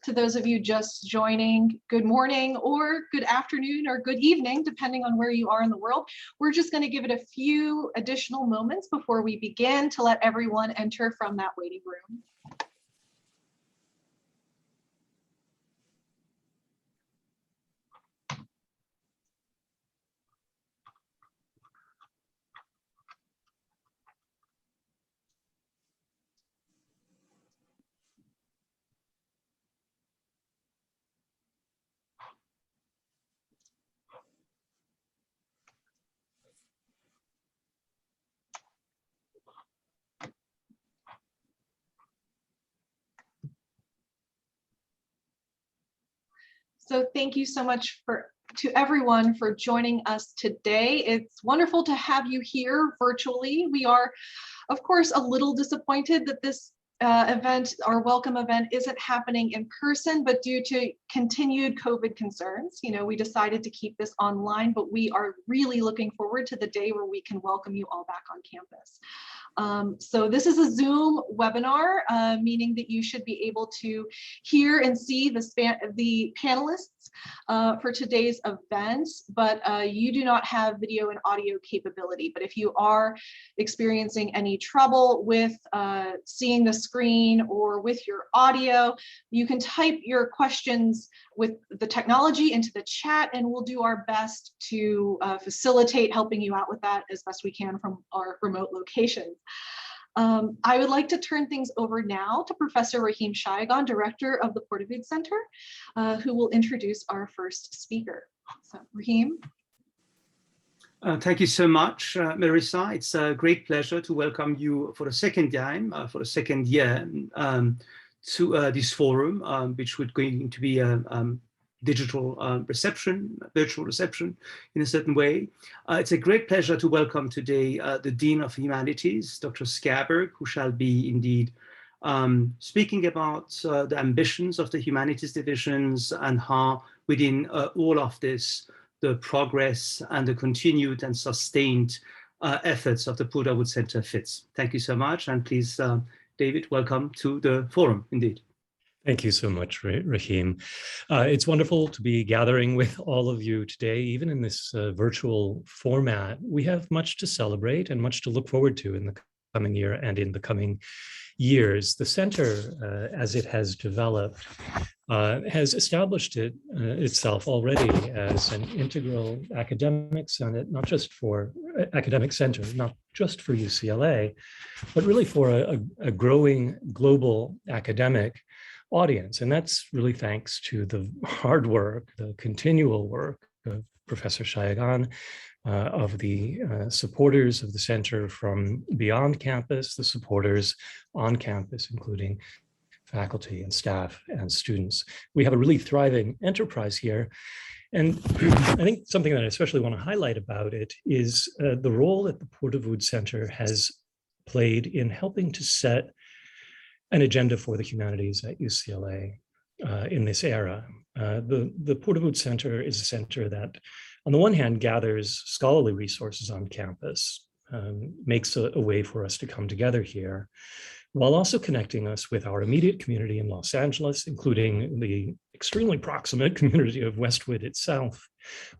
To those of you just joining, good morning or good afternoon or good evening, depending on where you are in the world. We're just going to give it a few additional moments before we begin to let everyone enter from that waiting room. So thank you so much to everyone for joining us today. It's wonderful to have you here virtually. We are, of course, a little disappointed that this event, our welcome event, isn't happening in person, but due to continued COVID concerns, we decided to keep this online, but we are really looking forward to the day where we can welcome you all back on campus. So this is a Zoom webinar, meaning that you should be able to hear and see the panelists for today's event, but you do not have video and audio capability. But if you are experiencing any trouble with seeing the screen or with your audio, you can type your questions with the technology into the chat, and we'll do our best to facilitate helping you out with that as best we can from our remote locations. I would like to turn things over now to Professor Rahim Shayagan, Director of the Pourdavoud Center, who will introduce our first speaker. So, Rahim. Thank you so much, Marissa. It's a great pleasure to welcome you for the second time, for the second year, to this forum, which would going to be a digital reception, virtual reception in a certain way. It's a great pleasure to welcome today the Dean of Humanities, Dr. Scaberg, who shall be indeed speaking about the ambitions of the humanities divisions and how within all of this, the progress and the continued and sustained efforts of the Pourdavoud Center fits. Thank you so much. And please, David, welcome to the forum indeed. Thank you so much, Rahim. It's wonderful to be gathering with all of you today, even in this virtual format. We have much to celebrate and much to look forward to in the coming year and in the coming years. The center, as it has developed, has established itself already as an integral academic center, not just for academic center, not just for UCLA, but really for a growing global academic audience. And that's really thanks to the hard work, the continual work of Professor Shayagan, of the supporters of the center from beyond campus, the supporters on campus, including faculty and staff and students. We have a really thriving enterprise here. And I think something that I especially want to highlight about it is the role that the Pourdavoud Center has played in helping to set an agenda for the humanities at UCLA in this era. The Pourdavoud Center is a center that, on the one hand, gathers scholarly resources on campus, makes a way for us to come together here, while also connecting us with our immediate community in Los Angeles, including the extremely proximate community of Westwood itself,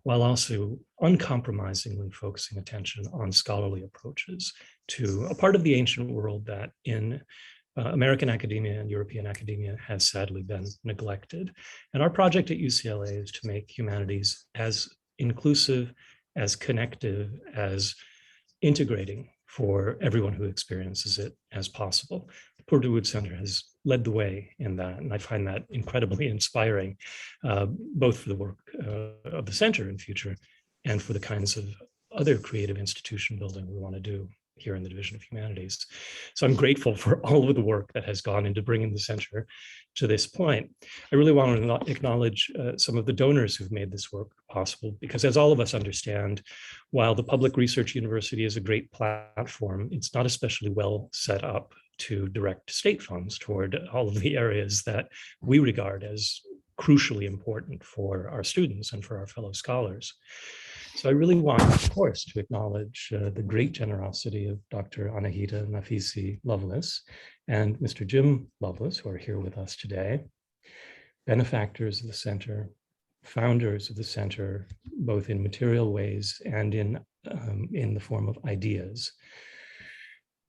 while also uncompromisingly focusing attention on scholarly approaches to a part of the ancient world that in American academia and European academia has sadly been neglected. And our project at UCLA is to make humanities as inclusive, as connective, as integrating for everyone who experiences it as possible. The Pourdavoud Center has led the way in that, and I find that incredibly inspiring, both for the work of the center in future and for the kinds of other creative institution building we want to do here in the Division of Humanities. So I'm grateful for all of the work that has gone into bringing the center to this point. I really want to acknowledge some of the donors who've made this work possible, because as all of us understand, while the Public Research University is a great platform, it's not especially well set up to direct state funds toward all of the areas that we regard as crucially important for our students and for our fellow scholars. So I really want, of course, to acknowledge the great generosity of Dr. Anahita Nafisi Lovelace and Mr. Jim Lovelace, who are here with us today. benefactors of the center, founders of the center, both in material ways and in the form of ideas.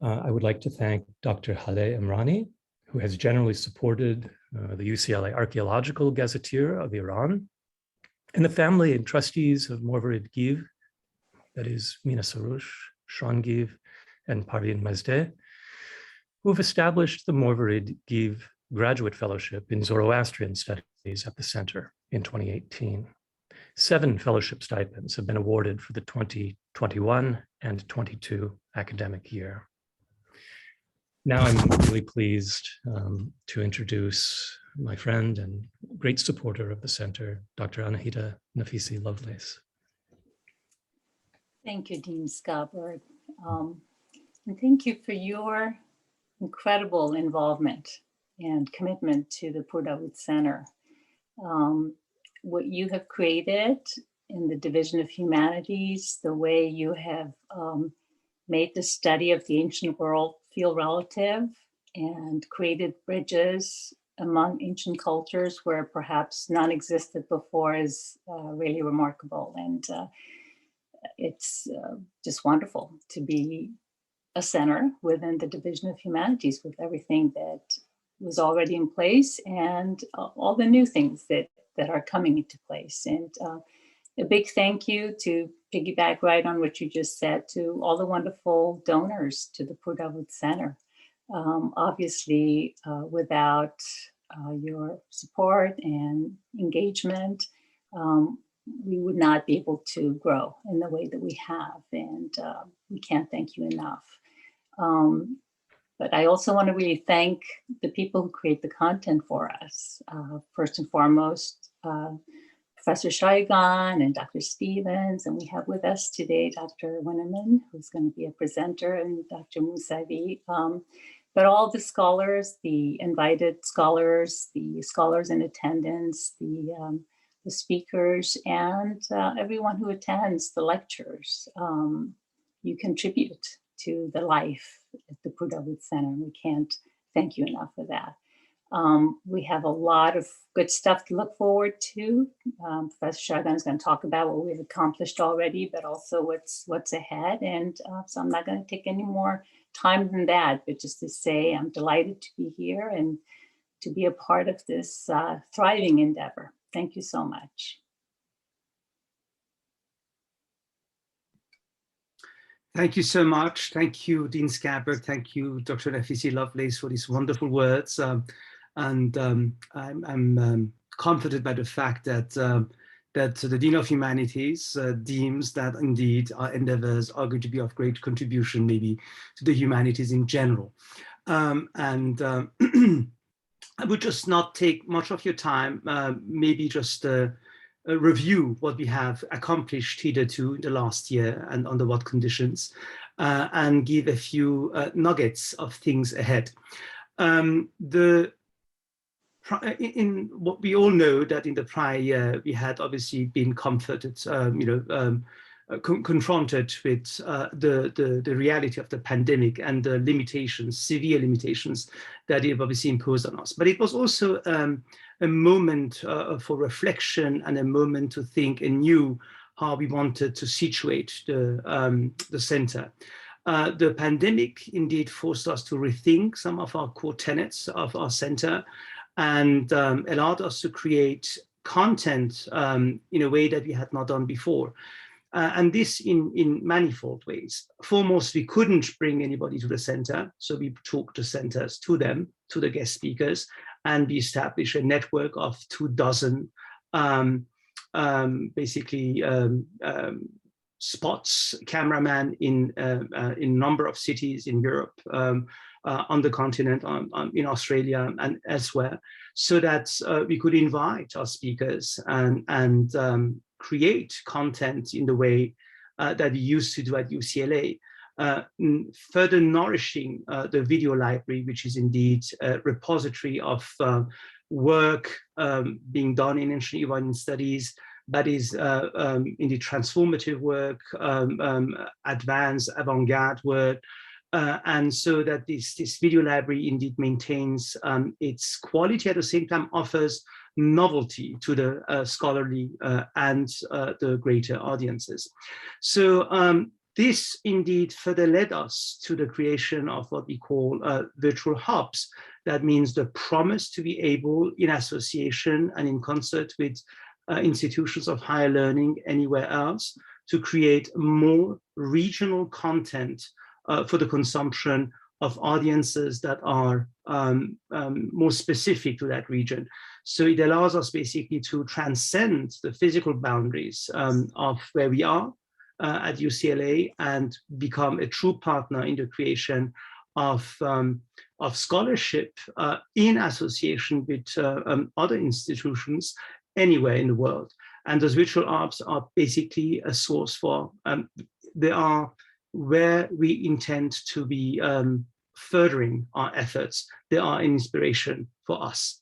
I would like to thank Dr. Haleh Emrani, who has generally supported the UCLA Archaeological Gazetteer of Iran, and the family and trustees of Morvarid Giv, that is Mina Saroush, Shran Giv, and Parvin Mazdeh, who have established the Morvarid Giv Graduate Fellowship in Zoroastrian Studies at the center in 2018. 7 fellowship stipends have been awarded for the 2021 and 22 academic year. Now I'm really pleased to introduce my friend and great supporter of the center, Dr. Anahita Nafisi Lovelace. Thank you, Dean Schaberg. And thank you for your incredible involvement and commitment to the Pourdavoud Center. What you have created in the Division of Humanities, the way you have made the study of the ancient world feel relative and created bridges among ancient cultures where perhaps none existed before is really remarkable. And it's just wonderful to be a center within the Division of Humanities with everything that was already in place and all the new things that are coming into place. And a big thank you, to piggyback right on what you just said, to all the wonderful donors to the Pourdavoud Center. Obviously, without your support and engagement, we would not be able to grow in the way that we have, and we can't thank you enough. But I also want to really thank the people who create the content for us. First and foremost, Professor Shaigan and Dr. Stevens, and we have with us today Dr. Winnerman, who's going to be a presenter, and Dr. Mousavi. But all the scholars, the invited scholars, the scholars in attendance, the speakers, and everyone who attends the lectures, you contribute to the life at the Pourdavoud Center. We can't thank you enough for that. We have a lot of good stuff to look forward to. Professor Shaigan is going to talk about what we've accomplished already, but also what's ahead. And so I'm not going to take any more time than that, but just to say I'm delighted to be here and to be a part of this thriving endeavor. Thank you so much. Thank you so much. Thank you, Dean Schaberg. Thank you, Dr. Nafisi Lovelace, for these wonderful words. I'm comforted by the fact that the Dean of Humanities deems that indeed our endeavors are going to be of great contribution, maybe to the humanities in general. I would just not take much of your time, maybe just review what we have accomplished hitherto in the last year and under what conditions, and give a few nuggets of things ahead. In what we all know that in the prior year, we had obviously been comforted, confronted with the reality of the pandemic and the limitations, severe limitations that it obviously imposed on us. But it was also a moment for reflection and a moment to think anew how we wanted to situate the center. The pandemic indeed forced us to rethink some of our core tenets of our center and allowed us to create content in a way that we had not done before. And this in manifold ways. Foremost, we couldn't bring anybody to the center, so we took the centers to them, to the guest speakers, and we established a network of 24 basically spots, cameraman in a number of cities in Europe, on the continent, in Australia and elsewhere, so that we could invite our speakers and create content in the way that we used to do at UCLA, further nourishing the video library, which is indeed a repository of work being done in ancient Iranian studies, that is indeed transformative work, advanced avant-garde work, and so that this video library indeed maintains its quality, at the same time offers novelty to the scholarly and the greater audiences. So this indeed further led us to the creation of what we call virtual hubs. That means the promise to be able, in association and in concert with institutions of higher learning anywhere else, to create more regional content for the consumption of audiences that are more specific to that region. So it allows us basically to transcend the physical boundaries of where we are at UCLA and become a true partner in the creation of scholarship in association with other institutions anywhere in the world. And those virtual hubs are basically a source for, they are where we intend to be furthering our efforts. They are an inspiration for us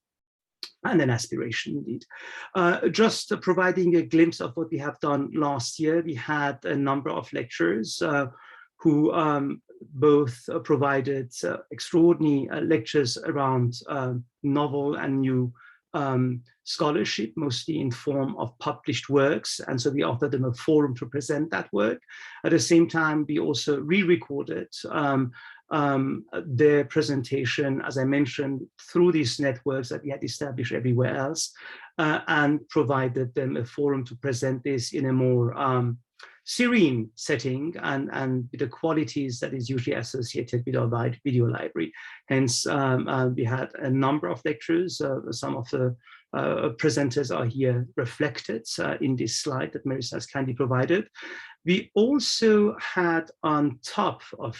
and an aspiration indeed. Just providing a glimpse of what we have done last year, we had a number of lecturers who both provided extraordinary lectures around novel and new scholarship, mostly in form of published works. And so we offered them a forum to present that work. At the same time, we also re-recorded their presentation, as I mentioned, through these networks that we had established everywhere else, and provided them a forum to present this in a more serene setting and with the qualities that is usually associated with our video library. Hence, we had a number of lectures. Some of the presenters are here reflected in this slide that Marissa has kindly provided. We also had, on top of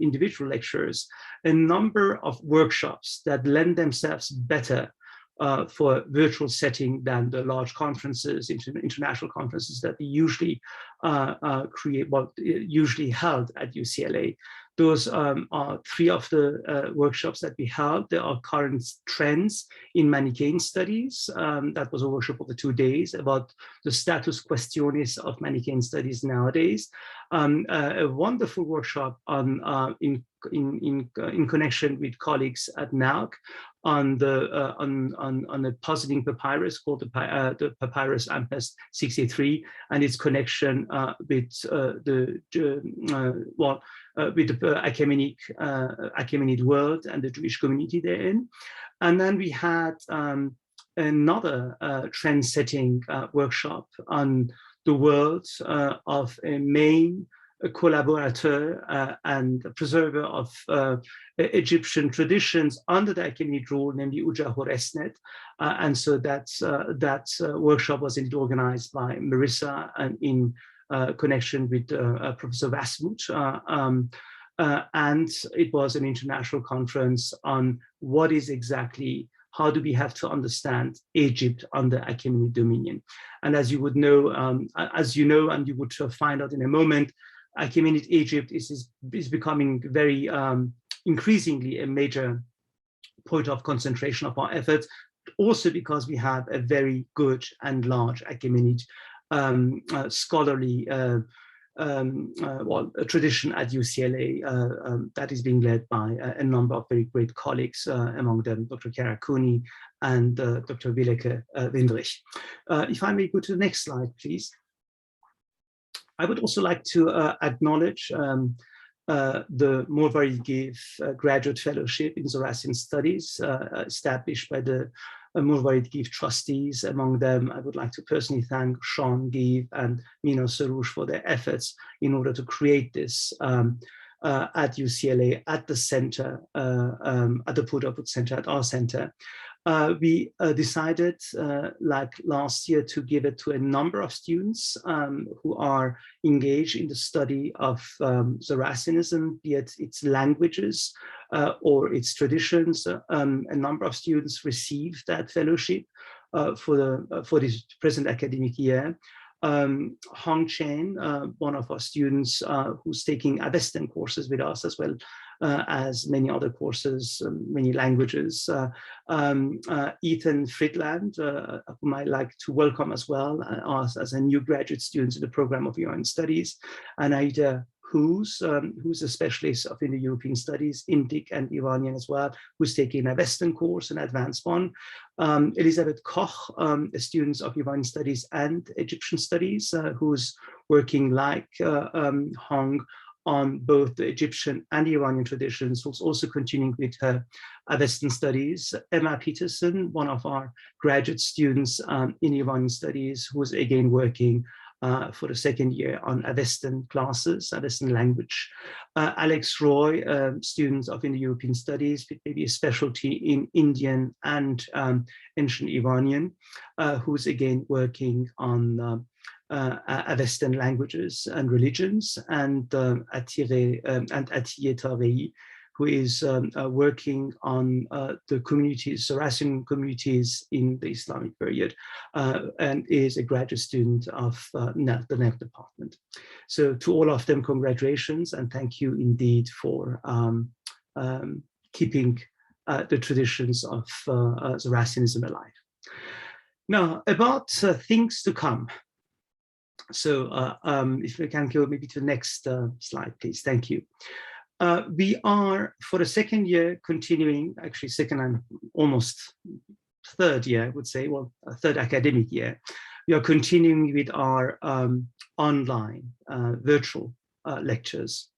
individual lectures, a number of workshops that lend themselves better for a virtual setting than the large conferences, international conferences that we usually usually held at UCLA. Those are three of the workshops that we held. There are current trends in Manichaean studies. That was a workshop over 2 days about the status questionis of Manichaean studies nowadays. A wonderful workshop on in connection with colleagues at NALC on a puzzling papyrus called the Papyrus Ampest 63 and its connection with the Achaemenid world and the Jewish community therein. And then we had another trend-setting workshop on the world of a main collaborateur and preserver of Egyptian traditions under the Achaemenid rule, namely Uja Horesnet. And so that workshop was indeed organized by Marissa and in connection with Professor Wasmut. And it was an international conference on what is exactly, how do we have to understand Egypt under Achaemenid dominion? And as you would know, and you would find out in a moment, Achaemenid Egypt is becoming very increasingly a major point of concentration of our efforts, also because we have a very good and large Achaemenid scholarly a tradition at UCLA that is being led by a number of very great colleagues, among them Dr. Chiara Cooney and Dr. Willeke Windrich. If I may go to the next slide, please. I would also like to acknowledge the Mousavi Graduate Fellowship in Zoroastrian Studies established by the Mousavi trustees. Among them, I would like to personally thank Sean Give and Mina Sarouche for their efforts in order to create this at UCLA, at the center, at the Pourdavoud Center, at our center. We decided, like last year, to give it to a number of students who are engaged in the study of Zoroastrianism, be it its languages or its traditions. A number of students received that fellowship for this present academic year. Hong Chen, one of our students who's taking Avestan courses with us, as well as many other courses, many languages. Ethan Friedland, whom I like to welcome as well as a new graduate student in the program of UN Studies. And Aida who's a specialist of Indo-European studies, Indic and Iranian as well, who's taking a Western course, an advanced one. Elizabeth Koch, a student of Iranian studies and Egyptian studies, who's working like Hong on both the Egyptian and Iranian traditions, who's also continuing with her Western studies. Emma Peterson, one of our graduate students in Iranian studies, who's again working for the second year on Western classes, Western language. Alex Roy, student of Indo-European studies, with maybe a specialty in Indian and ancient Iranian, who's again working on Western languages and religions, and Attiye Tarei, who is working on the communities, Saracen communities in the Islamic period, and is a graduate student of the NEF department. So to all of them, congratulations, and thank you indeed for keeping the traditions of Zoroastrianism alive. Now, about things to come. So if we can go maybe to the next slide, please. Thank you. We are, for the second year, continuing, actually second and almost third year, I would say, well, third academic year. We are continuing with our online virtual lectures.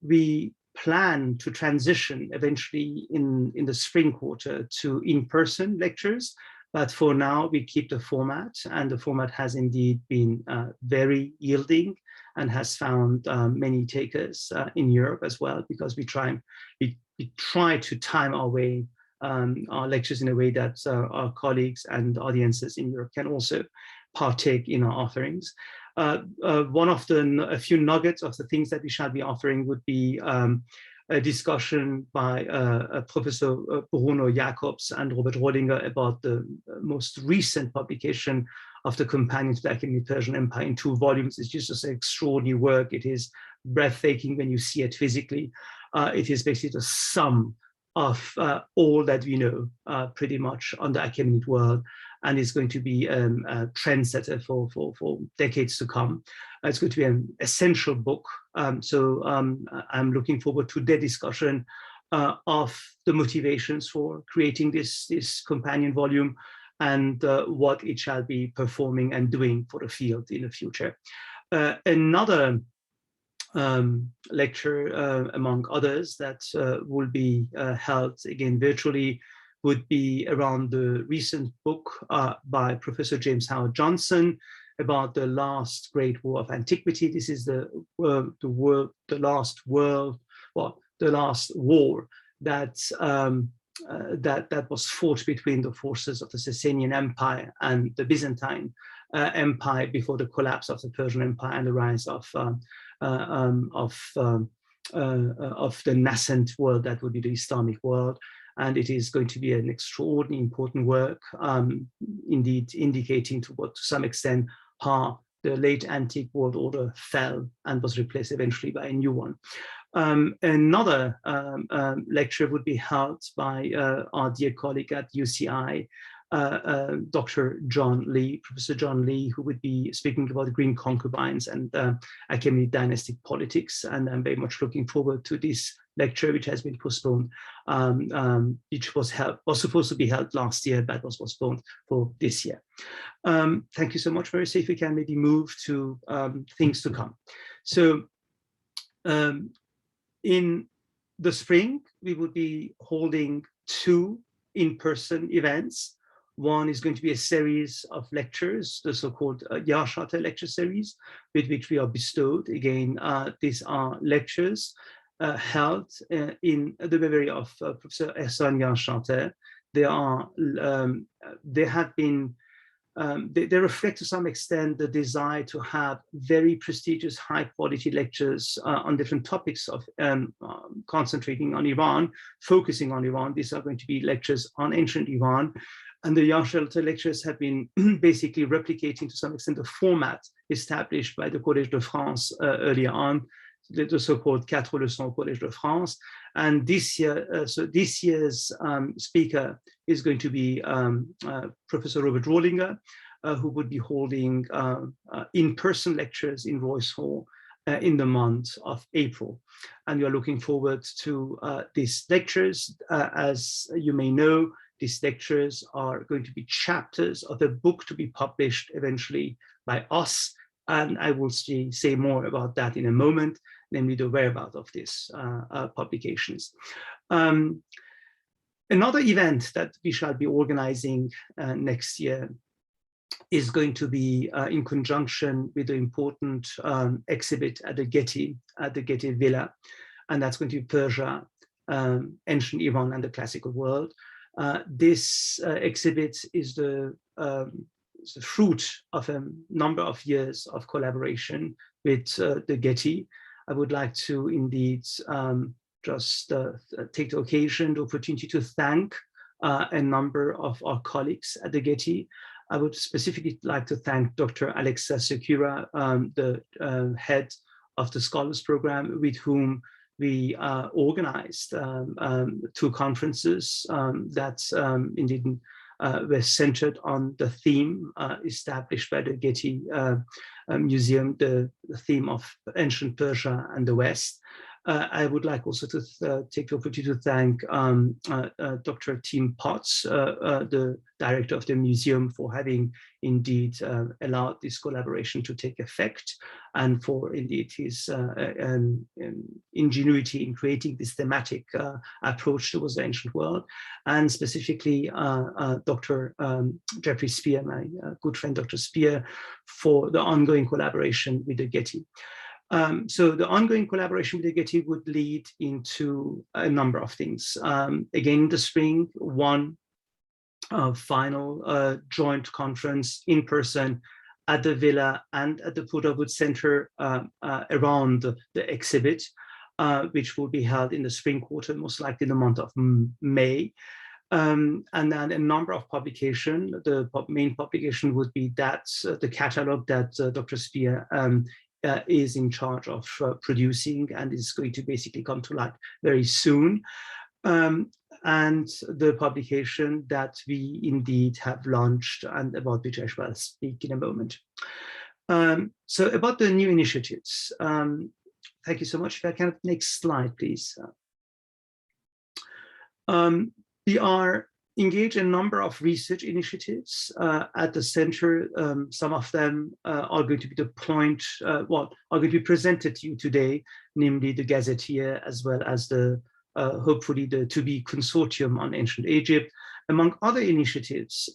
We plan to transition eventually in the spring quarter to in-person lectures. But for now, we keep the format, and the format has indeed been very yielding and has found many takers in Europe as well, because we try to time our lectures in a way that our colleagues and audiences in Europe can also partake in our offerings. One of a few nuggets of the things that we shall be offering would be a discussion by Professor Bruno Jacobs and Robert Rollinger about the most recent publication of the Companion to the Achaemenid Persian Empire in 2 volumes. It's just an extraordinary work. It is breathtaking when you see it physically. It is basically the sum of all that we know pretty much on the Achaemenid world, and it's going to be a trendsetter for decades to come. It's going to be an essential book. So I'm looking forward to the discussion of the motivations for creating this companion volume, and what it shall be performing and doing for the field in the future. Another lecture, among others, that will be held again virtually would be around the recent book by Professor James Howard Johnson about the last great war of antiquity. This is the last war that was fought between the forces of the Sasanian Empire and the Byzantine Empire before the collapse of the Persian Empire and the rise of the nascent world that would be the Islamic world. And it is going to be an extraordinarily important work, indeed indicating to some extent how the late antique world order fell and was replaced eventually by a new one. Another lecture would be held by our dear colleague at UCI, Dr. John Lee, Professor John Lee, who would be speaking about the Green concubines and Achaemenid dynastic politics. And I'm very much looking forward to this lecture, which has been postponed, which was supposed to be held last year, but was postponed for this year. Thank you so much, Marissa. If we can maybe move to things to come. So in the spring, we will be holding 2 in-person events. One is going to be a series of lectures, the so-called Jahrscharte lecture series, with which we are bestowed. Again, these are lectures held in the memory of Professor Ehsan Jahrscharte. They reflect to some extent the desire to have very prestigious, high-quality lectures on different topics of concentrating on Iran, focusing on Iran. These are going to be lectures on ancient Iran. And the Jahrscharte lectures have been basically replicating to some extent the format established by the Collège de France earlier on, the so-called 4 leçons au Collège de France. And this year, so this year's speaker is going to be Professor Robert Rollinger, who would be holding in-person lectures in Royce Hall in the month of April. And we are looking forward to these lectures. As you may know, these lectures are going to be chapters of a book to be published eventually by us. And I will say more about that in a moment, namely the whereabouts of these publications. Another event that we shall be organizing next year is going to be in conjunction with the important exhibit at the Getty Villa, and that's going to be Persia, ancient Iran and the classical world. This exhibit is the fruit of a number of years of collaboration with the Getty. I would like to indeed just take the occasion, the opportunity to thank a number of our colleagues at the Getty. I would specifically like to thank Dr. Alexa Sekura, the head of the Scholars Program, with whom we organized 2 conferences that indeed were centered on the theme established by the Getty Museum, the theme of ancient Persia and the West. I would like also to take the opportunity to thank Dr. Tim Potts, the director of the museum, for having indeed allowed this collaboration to take effect, and for indeed his ingenuity in creating this thematic approach towards the ancient world, and specifically Dr. Jeffrey Spear, my good friend Dr. Spear, for the ongoing collaboration with the Getty. So the ongoing collaboration with the Getty would lead into a number of things. Again, in the spring, one final joint conference in person at the Villa and at the Pourdavoud Center around the exhibit, which will be held in the spring quarter, most likely in the month of May. And then a number of publications. The main publication would be that the catalog that Dr. Spear is in charge of producing, and is going to basically come to light very soon. And the publication that we indeed have launched, and about which I shall speak in a moment. So about the new initiatives. Thank you so much. If I can, next slide, please. We are engaged in a number of research initiatives at the center. Some of them are going to be are going to be presented to you today, namely the Gazetteer, as well as the hopefully the to-be consortium on ancient Egypt. Among other initiatives,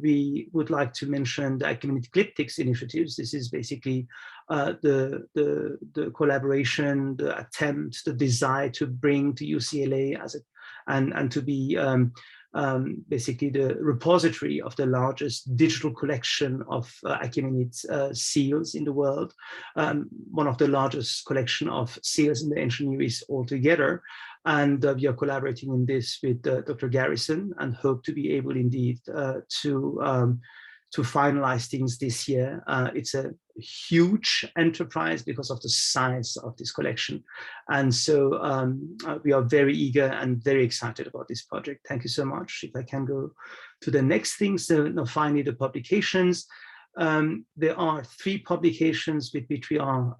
we would like to mention the Achaemenid Glyptics initiatives. This is basically the collaboration, the attempt, the desire to bring to UCLA and to be basically the repository of the largest digital collection of Achaemenid seals in the world, one of the largest collection of seals in the ancient Near East altogether. And we are collaborating in this with Dr. Garrison, and hope to be able indeed to finalize things this year. It's a huge enterprise because of the size of this collection. And so we are very eager and very excited about this project. Thank you so much. If I can go to the next thing. So now finally, the publications. There are 3 publications with which we are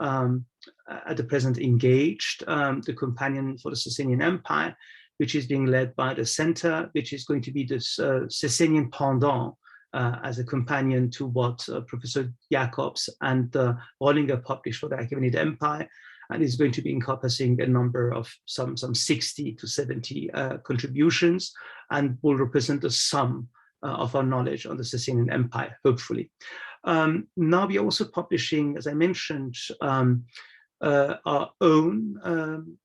at the present engaged. The Companion for the Sasanian Empire, which is being led by the Center, which is going to be this Sasanian pendant as a companion to what Professor Jacobs and Rollinger published for the Achaemenid Empire, and is going to be encompassing a number of some 60 to 70 contributions, and will represent the sum of our knowledge on the Sasanian Empire, hopefully. Now we are also publishing, as I mentioned, our own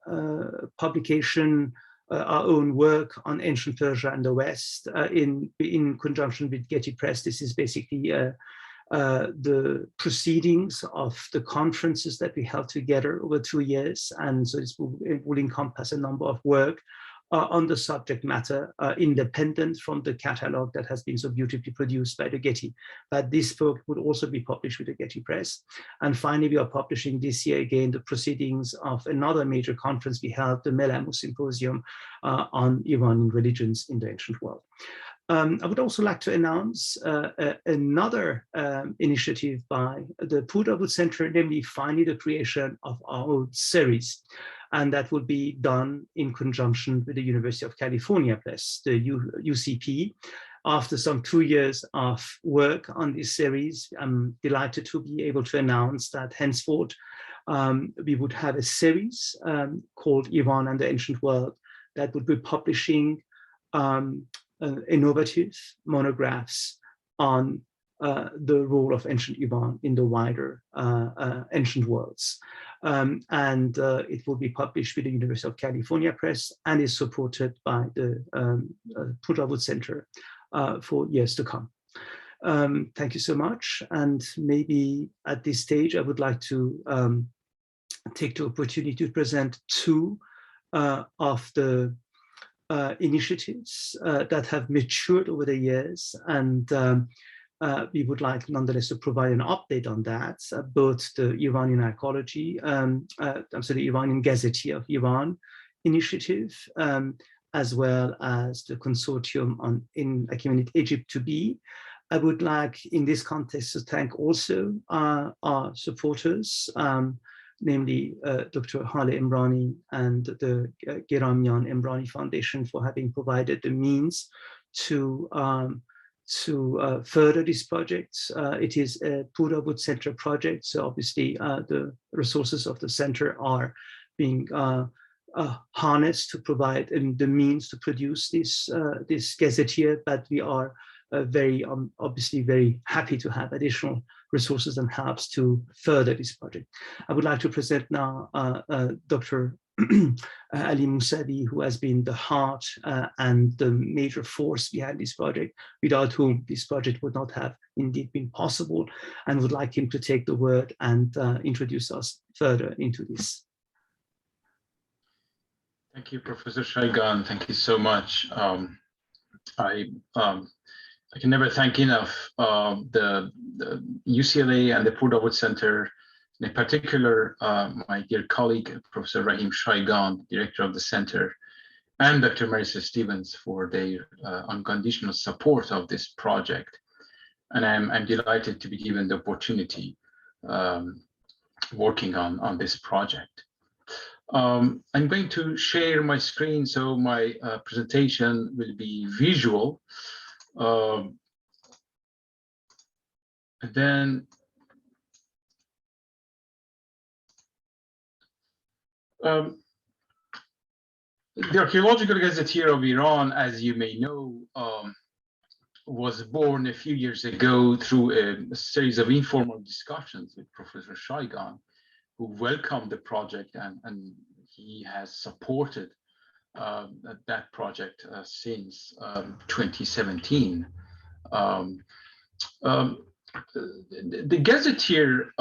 publication, our own work on ancient Persia and the West in conjunction with Getty Press. This is basically the proceedings of the conferences that we held together over 2 years. And so it will encompass a number of work on the subject matter, independent from the catalog that has been so beautifully produced by the Getty. But this book would also be published with the Getty Press. And finally, we are publishing this year again the proceedings of another major conference we held, the Melamu Symposium on Iranian religions in the ancient world. I would also like to announce another initiative by the Pourdavoud Center, namely finally the creation of our own series. And that will be done in conjunction with the University of California Press, the UCP. After some 2 years of work on this series, I'm delighted to be able to announce that henceforth, we would have a series called Iran and the Ancient World that would be publishing innovative monographs on the role of ancient Iran in the wider ancient worlds. It will be published with the University of California Press and is supported by the Pourdavoud Center for years to come. Thank you so much. And maybe at this stage, I would like to take the opportunity to present two of the initiatives that have matured over the years, and we would like nonetheless to provide an update on that, both the Iranian Archaeology, the Iranian Gazetteer of Iran initiative, as well as the consortium in Achaemenid Egypt to be. I would like in this context to thank also our supporters, namely Dr. Hale Imrani and the Geramian Imrani Foundation for having provided the means to further this project. It is a Pourdavoud Center project, so obviously the resources of the center are being harnessed to provide the means to produce this gazetteer, but we are obviously very happy to have additional resources and helps to further this project. I would like to present now Dr. Ali Mousavi, who has been the heart and the major force behind this project, without whom this project would not have indeed been possible, and would like him to take the word and introduce us further into this. Thank you, Professor Shaigan. Thank you so much. I can never thank enough the UCLA and the Pourdavoud Center, in particular my dear colleague, Professor Rahim Shaigan, director of the center, and Dr. Marissa Stevens for their unconditional support of this project. And I'm delighted to be given the opportunity working on this project. I'm going to share my screen, so my presentation will be visual. Then the Archaeological Gazetteer of Iran, as you may know, was born a few years ago through a series of informal discussions with Professor Shaigan, who welcomed the project, and he has supported that project since 2017. The Gazetteer,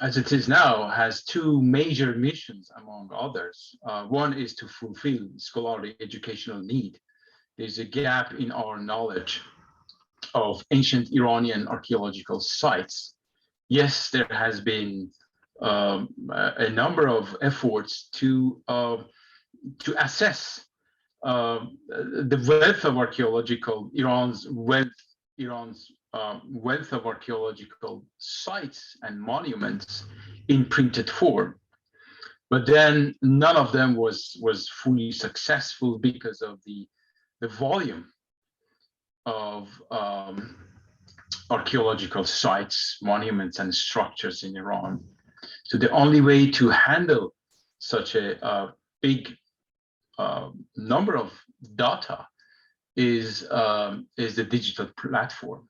as it is now, has two major missions, among others. One is to fulfill scholarly educational need. There's a gap in our knowledge of ancient Iranian archaeological sites. Yes, there has been a number of efforts to assess the wealth of archaeological Iran's wealth of archaeological sites and monuments in printed form, but then none of them was fully successful because of the volume of archaeological sites, monuments, and structures in Iran. So the only way to handle such a big number of data is the digital platform.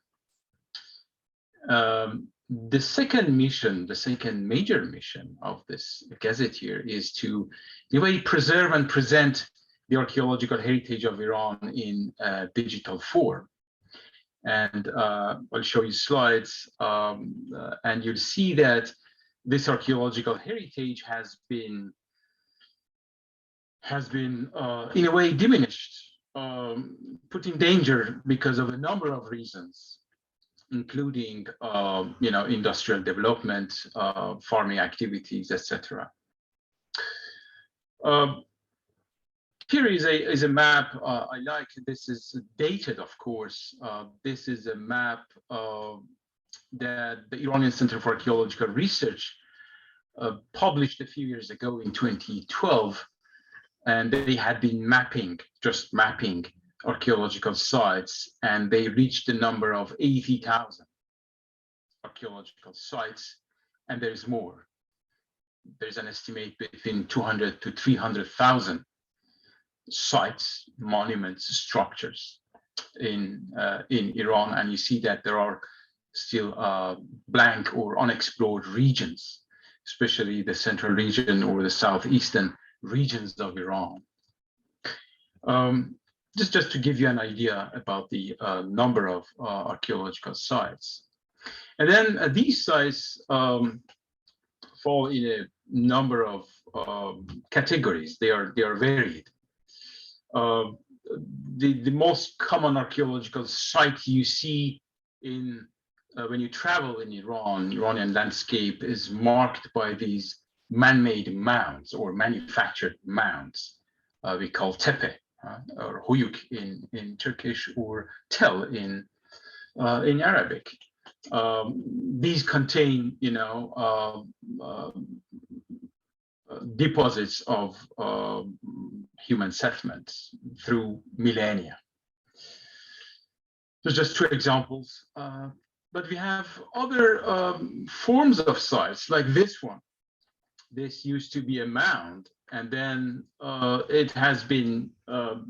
The second mission, the second major mission of this gazetteer is to, in a way, preserve and present the archaeological heritage of Iran in digital form. And I'll show you slides, and you'll see that this archaeological heritage has been in a way diminished, put in danger because of a number of reasons, including industrial development, farming activities, etc. here is a map I like. This is dated, of course. This is a map that the Iranian Center for Archaeological Research published a few years ago in 2012. And they had been just mapping archaeological sites, and they reached the number of 80,000 archaeological sites, and there's more. There's an estimate between 200 to 300,000 sites, monuments, structures in Iran, and you see that there are still blank or unexplored regions, especially the central region or the southeastern regions of Iran. Just to give you an idea about the number of archaeological sites. And then these sites fall in a number of categories. They are varied. The most common archaeological site you see in when you travel in Iranian landscape is marked by these man-made mounds or manufactured mounds. We call tepe or huyuk in Turkish, or tel in Arabic. These contain, deposits of human settlements through millennia. There's just two examples, but we have other forms of sites like this one. This used to be a mound, and then it has been the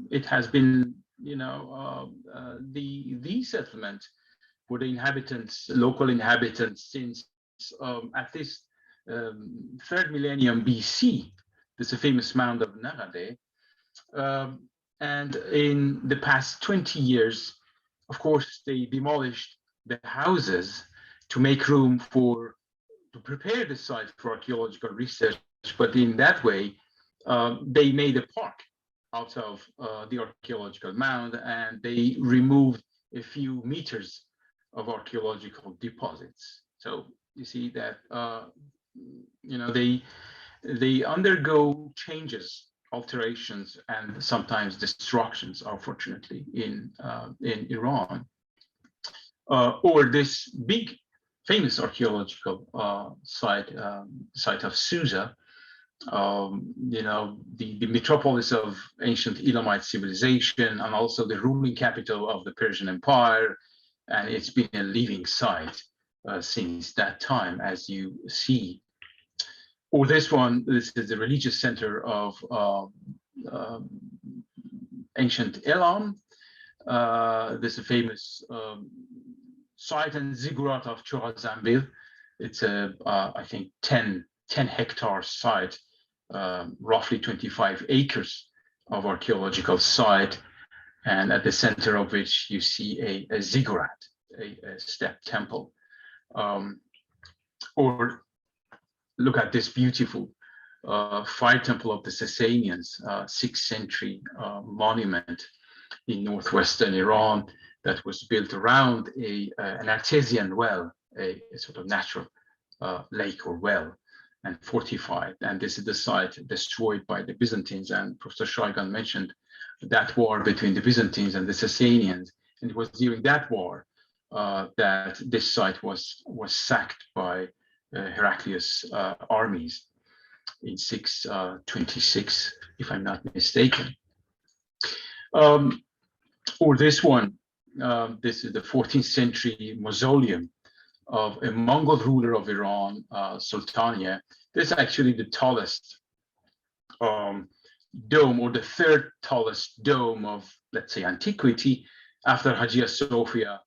settlement for the inhabitants, local inhabitants, since at least 3rd millennium BC. There's a famous mound of Nagade, and in the past 20 years, of course, they demolished the houses to make room to prepare the site for archaeological research, but in that way, they made a park out of the archaeological mound, and they removed a few meters of archaeological deposits. So you see that they undergo changes, alterations, and sometimes destructions, unfortunately, in Iran. Or this big famous archaeological site of Susa, the metropolis of ancient Elamite civilization, and also the ruling capital of the Persian Empire, and it's been a living site since that time, as you see. Or this is the religious center of ancient Elam. This is a famous site and ziggurat of Chorazambil. It's a, I think, 10 hectare site, roughly 25 acres of archaeological site, and at the center of which you see a ziggurat, a step temple. Or look at this beautiful fire temple of the Sasanians, 6th century monument in northwestern Iran that was built around an artesian well, a sort of natural lake or well, and fortified. And this is the site destroyed by the Byzantines. And Professor Shaigan mentioned that war between the Byzantines and the Sasanians. And it was during that war that this site was sacked by Heraclius' armies in 626, if I'm not mistaken. Or this one, this is the 14th century mausoleum of a Mongol ruler of Iran, Sultania. This is actually the tallest dome, or the 3rd tallest dome of, let's say, antiquity, after Hagia Sophia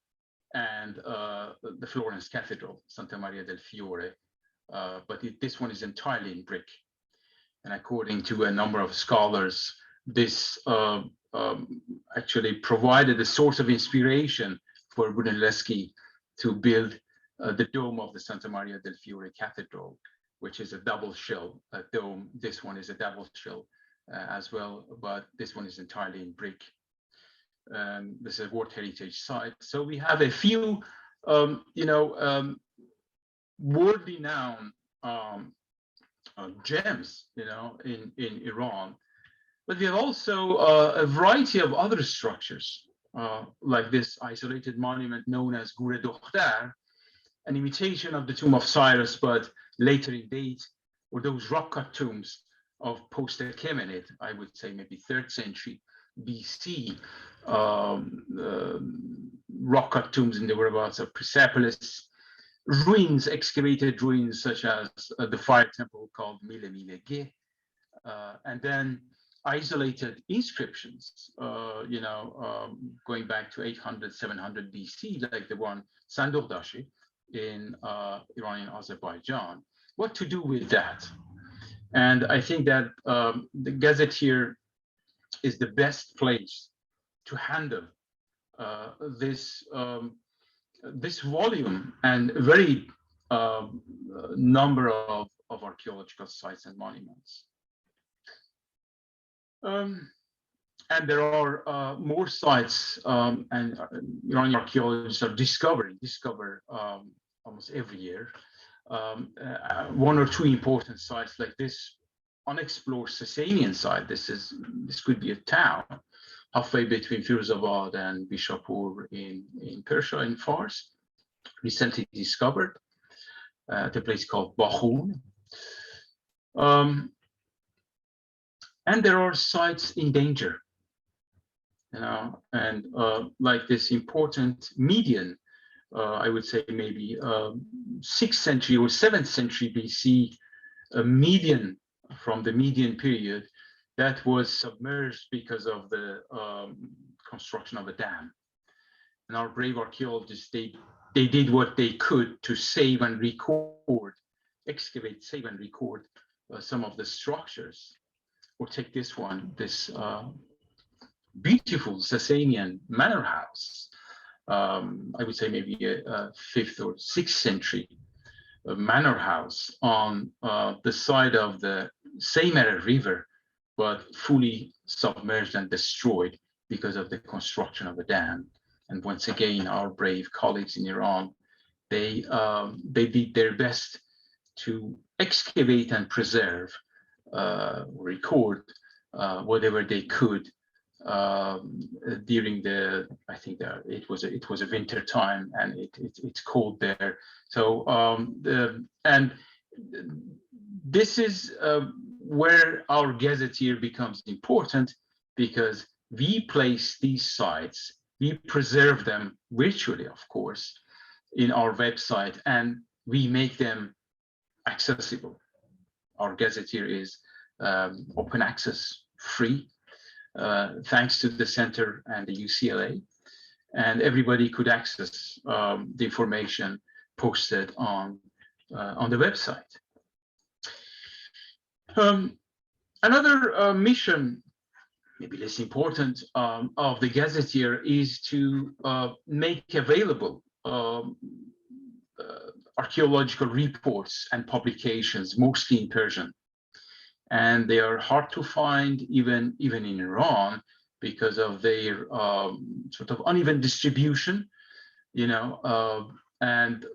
and the Florence Cathedral, Santa Maria del Fiore. But this one is entirely in brick. And according to a number of scholars, this actually provided a source of inspiration for Brunelleschi to build the dome of the Santa Maria del Fiore Cathedral, which is a double shell dome. This one is a double shell as well, but this one is entirely in brick. This is a World Heritage Site. So we have a few, world-renowned gems, in Iran. But we have also a variety of other structures, like this isolated monument known as Gure Dokhtar, an imitation of the tomb of Cyrus, but later in date, or those rock-cut tombs of post-Achaemenid, I would say maybe 3rd century BC, rock-cut tombs in the whereabouts of Persepolis, ruins, excavated ruins such as the fire temple called Mile Mile Ge, and then isolated inscriptions, going back to 800, 700 BC, like the one Sandurdashi in Iranian Azerbaijan. What to do with that? And I think that the gazetteer is the best place to handle this volume and very number of archaeological sites and monuments. And there are more sites, and Iranian archaeologists are discover almost every year. 1 or 2 important sites like this unexplored Sasanian site. This could be a town halfway between Firuzabad and Bishapur in Persia, in Fars, recently discovered at a place called Bakhun. And there are sites in danger, and like this important median, I would say maybe 6th century or 7th century BC, a median from the Median period that was submerged because of the construction of a dam. And our brave archaeologists, they did what they could to save and record, excavate, save and record some of the structures. Or take this one, this beautiful Sasanian manor house. I would say maybe a 5th or 6th century manor house on the side of the Seymere River, but fully submerged and destroyed because of the construction of a dam. And once again, our brave colleagues in Iran, they did their best to excavate and preserve, record whatever they could during the, I think that it was a winter time, and it's cold there. So and this is where our gazetteer becomes important, because we place these sites, we preserve them virtually, of course, in our website, and we make them accessible. Our gazetteer is open access, free, thanks to the center and the UCLA, and everybody could access the information posted on the website. Another mission, maybe less important, of the gazetteer is to make available archaeological reports and publications, mostly in Persian. And they are hard to find even in Iran because of their sort of uneven distribution, and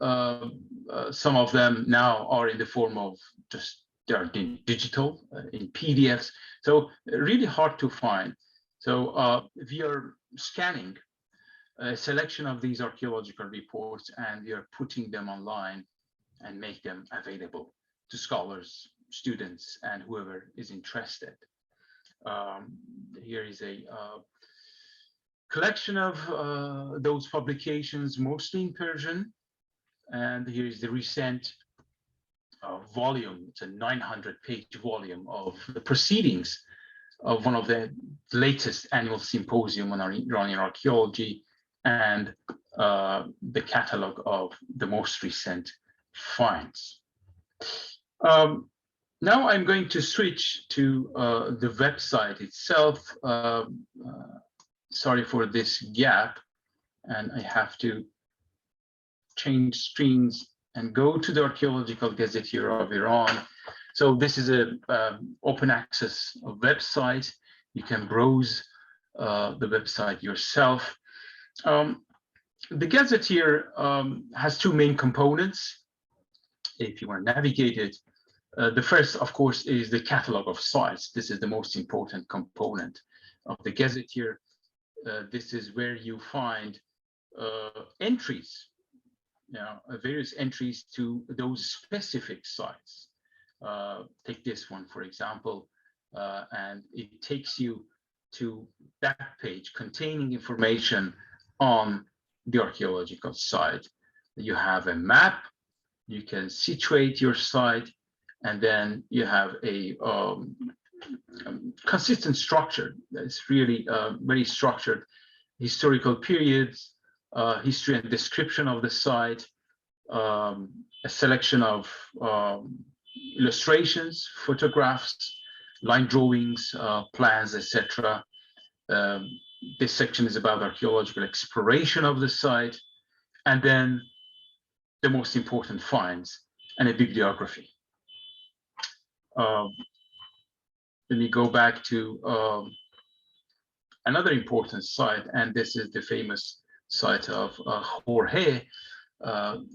some of them now are in the form of just, they are digital in PDFs, so really hard to find. So we are scanning a selection of these archaeological reports, and we are putting them online and make them available to scholars, students, and whoever is interested. Here is a collection of those publications, mostly in Persian, and here is the recent volume. It's a 900-page volume of the proceedings of one of the latest annual symposium on Iranian archaeology, and the catalog of the most recent finds. Now I'm going to switch to the website itself. Sorry for this gap, and I have to change screens and go to the Archaeological Gazetteer of Iran. So this is a open access website. You can browse the website yourself. The Gazetteer has 2 main components. If you want to navigate it, The first, of course, is the catalog of sites. This is the most important component of the gazetteer. This is where you find entries, various entries to those specific sites. Take this one, for example, and it takes you to that page containing information on the archaeological site. You have a map, you can situate your site, and then you have a consistent structure. That's really very structured. Historical periods, history and description of the site, a selection of illustrations, photographs, line drawings, plans, etc. This section is about archaeological exploration of the site, and then the most important finds and a bibliography. Let me go back to another important site, and this is the famous site of Jorge,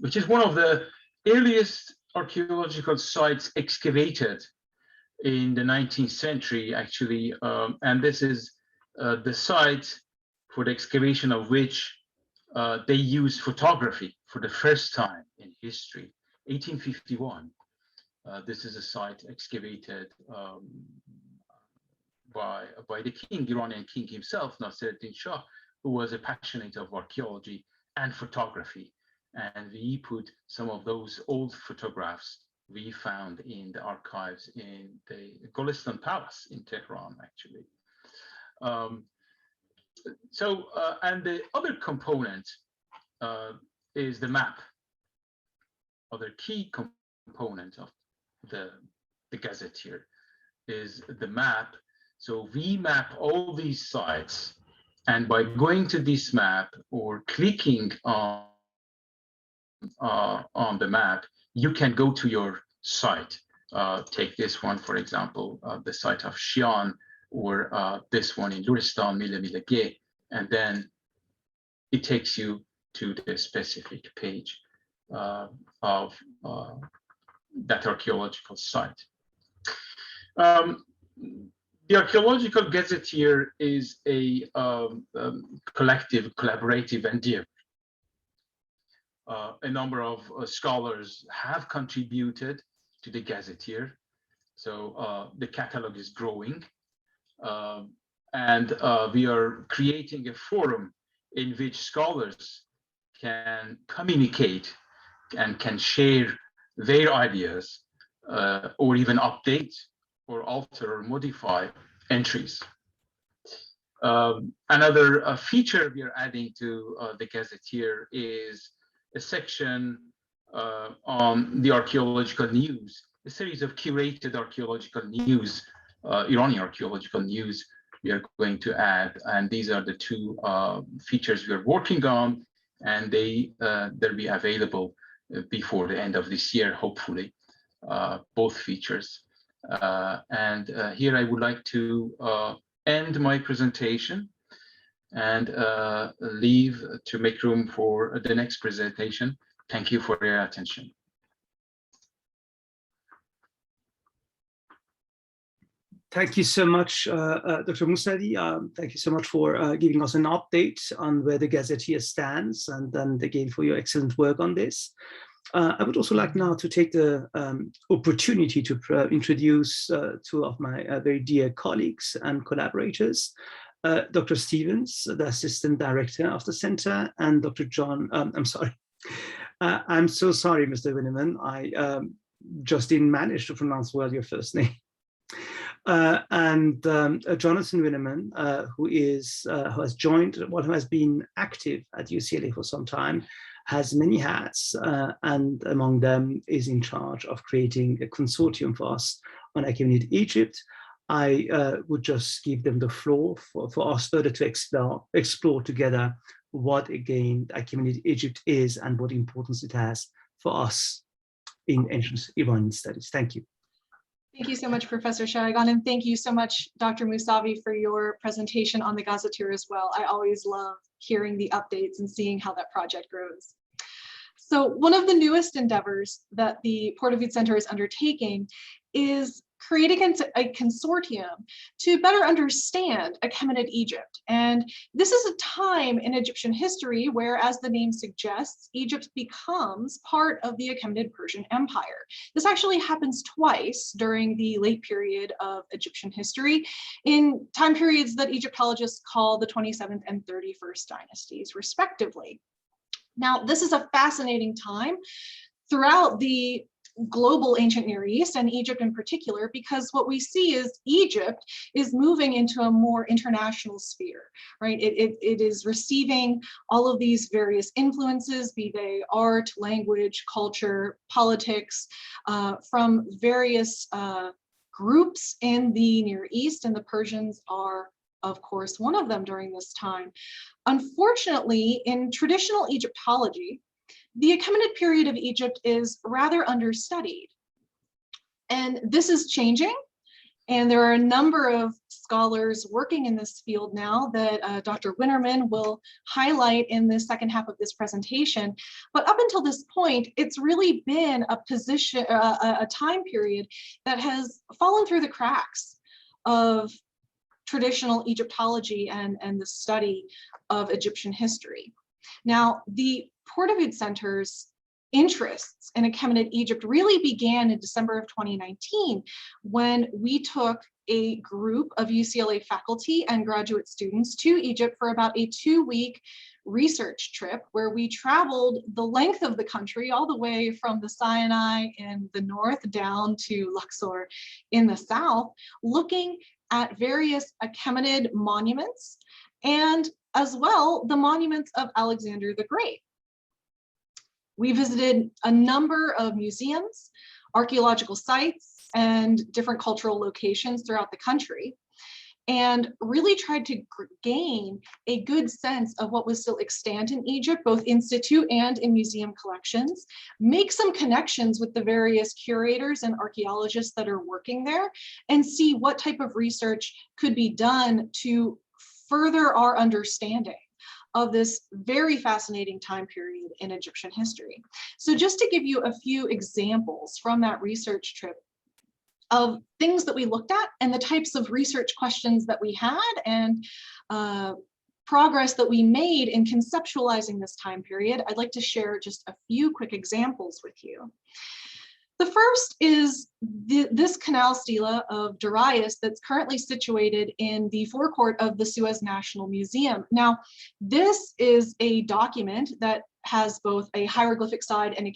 which is one of the earliest archaeological sites excavated in the 19th century, actually. And this is the site for the excavation of which they used photography for the first time in history, 1851. This is a site excavated by the king, Iranian king himself, Nasiruddin Shah, who was a passionate of archaeology and photography. And we put some of those old photographs we found in the archives in the Golestan Palace in Tehran, actually. And the other component is the map. Other key component of the gazetteer is the map. So we map all these sites, and by going to this map or clicking on the map, you can go to your site. Take this one, for example, the site of Xi'an, or this one in Luristan, Milagé, and then it takes you to the specific page of that archaeological site. The Archaeological Gazetteer is a collective, collaborative endeavor. A number of scholars have contributed to the Gazetteer, so the catalog is growing, and we are creating a forum in which scholars can communicate and can share their ideas, or even update or alter or modify entries. Another feature we are adding to the Gazetteer is a section on the archaeological news, a series of curated archaeological news, Iranian archaeological news we are going to add. And these are the two features we are working on, and they'll be available before the end of this year, hopefully, both features. And here I would like to end my presentation and leave to make room for the next presentation. Thank you for your attention. Thank you so much, Dr. Mousavi. Thank you so much for giving us an update on where the Gazetteer stands, and then again for your excellent work on this. I would also like now to take the opportunity to introduce two of my very dear colleagues and collaborators, Dr. Stevens, the Assistant Director of the Center, and Dr. John, I'm sorry. I'm so sorry, Mr. Winnerman. I just didn't manage to pronounce well your first name. And Jonathan Winnerman, who has joined, who has been active at UCLA for some time, has many hats, and among them is in charge of creating a consortium for us on Achaemenid Egypt. I would just give them the floor for us further to explore together what, again, Achaemenid Egypt is and what importance it has for us in ancient Iranian studies. Thank you. Thank you so much, Professor Sharigan, and thank you so much, Dr. Mousavi, for your presentation on the Gazetteer as well. I always love hearing the updates and seeing how that project grows. So one of the newest endeavors that the Pourdavoud Center is undertaking is creating a consortium to better understand Achaemenid Egypt. And this is a time in Egyptian history where, as the name suggests, Egypt becomes part of the Achaemenid Persian Empire. This actually happens twice during the late period of Egyptian history, in time periods that Egyptologists call the 27th and 31st dynasties, respectively. Now, this is a fascinating time throughout the global ancient Near East and Egypt in particular, because what we see is Egypt is moving into a more international sphere, right? It is receiving all of these various influences, be they art, language, culture, politics, from various groups in the Near East, and the Persians are, of course, one of them during this time. Unfortunately, in traditional Egyptology, the Achaemenid period of Egypt is rather understudied. And this is changing. And there are a number of scholars working in this field now that Dr. Winnerman will highlight in the second half of this presentation. But up until this point, it's really been a position, a time period that has fallen through the cracks of traditional Egyptology and the study of Egyptian history. Now, the Pourdavoud Center's interests in Achaemenid Egypt really began in December of 2019, when we took a group of UCLA faculty and graduate students to Egypt for about a 2-week research trip, where we traveled the length of the country, all the way from the Sinai in the north down to Luxor in the south, looking at various Achaemenid monuments, and as well the monuments of Alexander the Great. We visited a number of museums, archaeological sites, and different cultural locations throughout the country, and really tried to gain a good sense of what was still extant in Egypt, both in situ and in museum collections, make some connections with the various curators and archaeologists that are working there, and see what type of research could be done to further our understanding of this very fascinating time period in Egyptian history. So just to give you a few examples from that research trip of things that we looked at and the types of research questions that we had, and progress that we made in conceptualizing this time period, I'd like to share just a few quick examples with you. The first is this canal stela of Darius that's currently situated in the forecourt of the Suez National Museum. Now, this is a document that has both a hieroglyphic side and a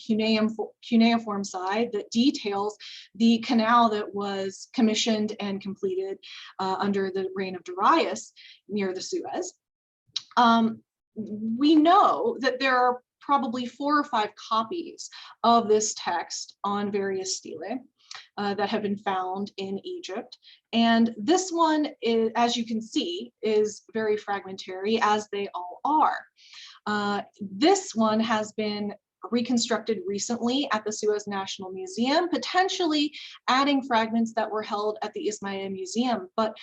cuneiform side that details the canal that was commissioned and completed under the reign of Darius near the Suez. We know that there are probably 4 or 5 copies of this text on various stelae that have been found in Egypt. And this one, is, as you can see, is very fragmentary, as they all are. This one has been reconstructed recently at the Suez National Museum, potentially adding fragments that were held at the Ismailia Museum. But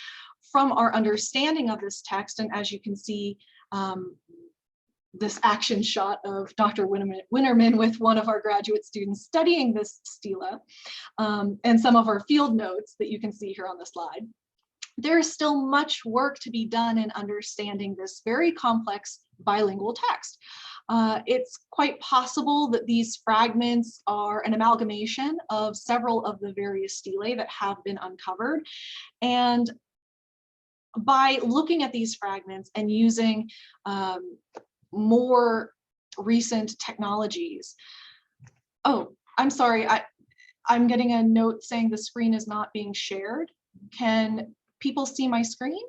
from our understanding of this text, and as you can see, this action shot of Dr. Winnerman with one of our graduate students studying this stela, and some of our field notes that you can see here on the slide, there is still much work to be done in understanding this very complex bilingual text. It's quite possible that these fragments are an amalgamation of several of the various stelae that have been uncovered. And by looking at these fragments and using more recent technologies. Oh, I'm sorry, I'm getting a note saying the screen is not being shared. Can people see my screen?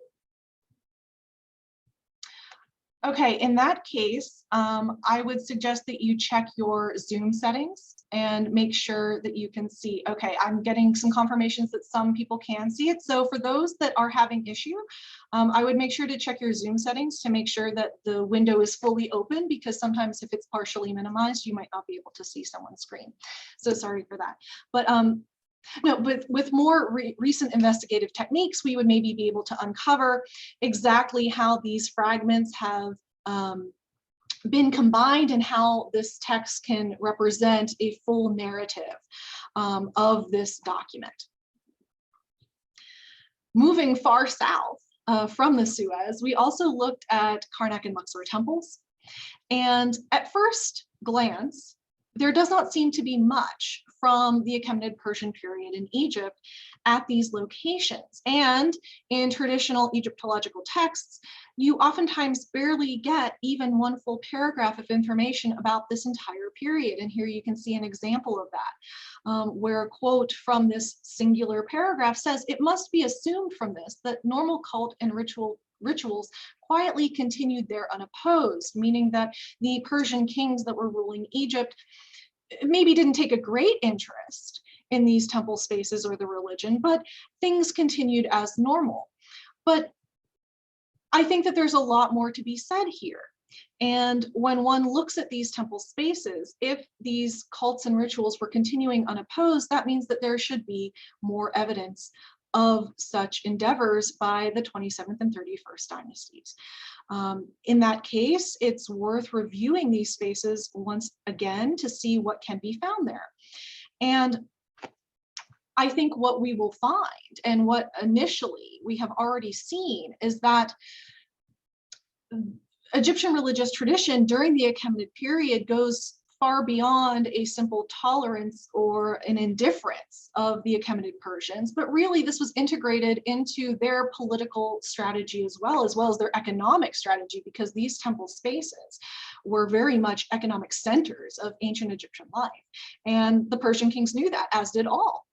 Okay, in that case, I would suggest that you check your Zoom settings and make sure that you can see. Okay, I'm getting some confirmations that some people can see it. So for those that are having issue, I would make sure to check your Zoom settings to make sure that the window is fully open, because sometimes if it's partially minimized, you might not be able to see someone's screen. So sorry for that. But no, but with more recent investigative techniques, we would maybe be able to uncover exactly how these fragments have been combined in how this text can represent a full narrative of this document. Moving far south from the Suez, we also looked at Karnak and Luxor temples. And at first glance, there does not seem to be much from the Achaemenid Persian period in Egypt at these locations. And in traditional Egyptological texts, you oftentimes barely get even one full paragraph of information about this entire period. And here you can see an example of that, where a quote from this singular paragraph says, "It must be assumed from this that normal cult and rituals quietly continued there unopposed," meaning that the Persian kings that were ruling Egypt maybe didn't take a great interest in these temple spaces or the religion, but things continued as normal. But I think that there's a lot more to be said here. And when one looks at these temple spaces, if these cults and rituals were continuing unopposed, that means that there should be more evidence of such endeavors by the 27th and 31st dynasties. In that case, it's worth reviewing these spaces once again to see what can be found there. And I think what we will find, and what initially we have already seen, is that Egyptian religious tradition during the Achaemenid period goes far beyond a simple tolerance or an indifference of the Achaemenid Persians, but really this was integrated into their political strategy as well as their economic strategy, because these temple spaces were very much economic centers of ancient Egyptian life. And the Persian kings knew that, as did all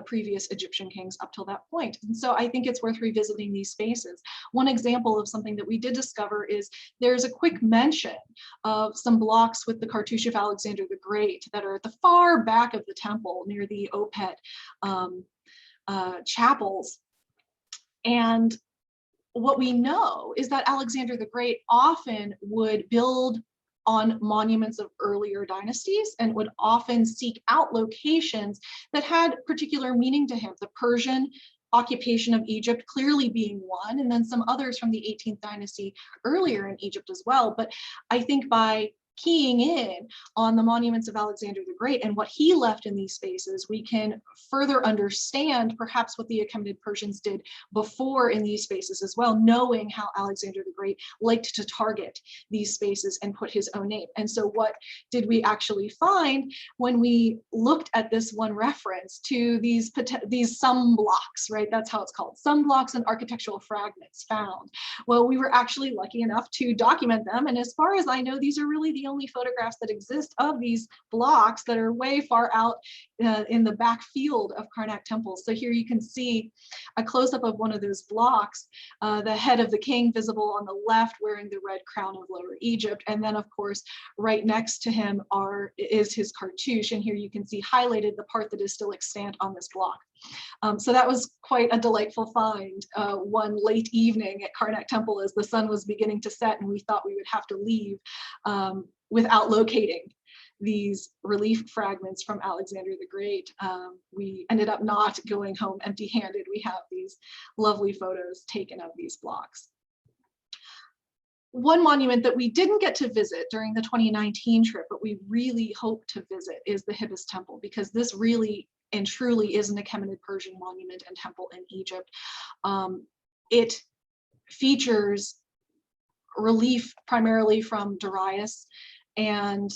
previous Egyptian kings up till that point. And so I think it's worth revisiting these spaces. One example of something that we did discover is there's a quick mention of some blocks with the cartouche of Alexander the Great that are at the far back of the temple near the Opet chapels. And what we know is that Alexander the Great often would build on monuments of earlier dynasties and would often seek out locations that had particular meaning to him. The Persian occupation of Egypt clearly being one, and then some others from the 18th dynasty earlier in Egypt as well. But I think by keying in on the monuments of Alexander the Great and what he left in these spaces, we can further understand perhaps what the Achaemenid Persians did before in these spaces as well, knowing how Alexander the Great liked to target these spaces and put his own name. And so what did we actually find when we looked at this one reference to these some blocks, right? That's how it's called, some blocks and architectural fragments found. Well, we were actually lucky enough to document them. And as far as I know, these are really the only photographs that exist of these blocks that are way far out in the back field of Karnak temples. So here you can see a close-up of one of those blocks, the head of the king visible on the left wearing the red crown of Lower Egypt. And then of course, right next to him is his cartouche. And here you can see highlighted the part that is still extant on this block. So that was quite a delightful find one late evening at Karnak Temple as the sun was beginning to set and we thought we would have to leave without locating these relief fragments from Alexander the Great. We ended up not going home empty-handed. We have these lovely photos taken of these blocks. One monument that we didn't get to visit during the 2019 trip, but we really hope to visit, is the Hibis Temple, because this really and truly is an Achaemenid Persian monument and temple in Egypt. It features relief primarily from Darius and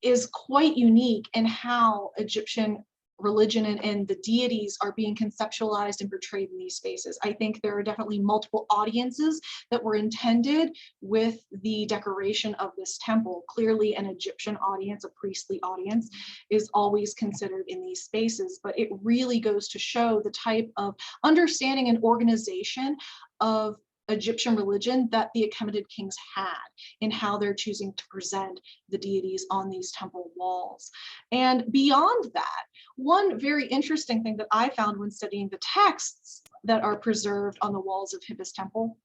is quite unique in how Egyptian religion and the deities are being conceptualized and portrayed in these spaces. I think there are definitely multiple audiences that were intended with the decoration of this temple. Clearly an Egyptian audience, a priestly audience, is always considered in these spaces, but it really goes to show the type of understanding and organization of Egyptian religion that the Achaemenid kings had in how they're choosing to present the deities on these temple walls. And beyond that, one very interesting thing that I found when studying the texts that are preserved on the walls of Hibis Temple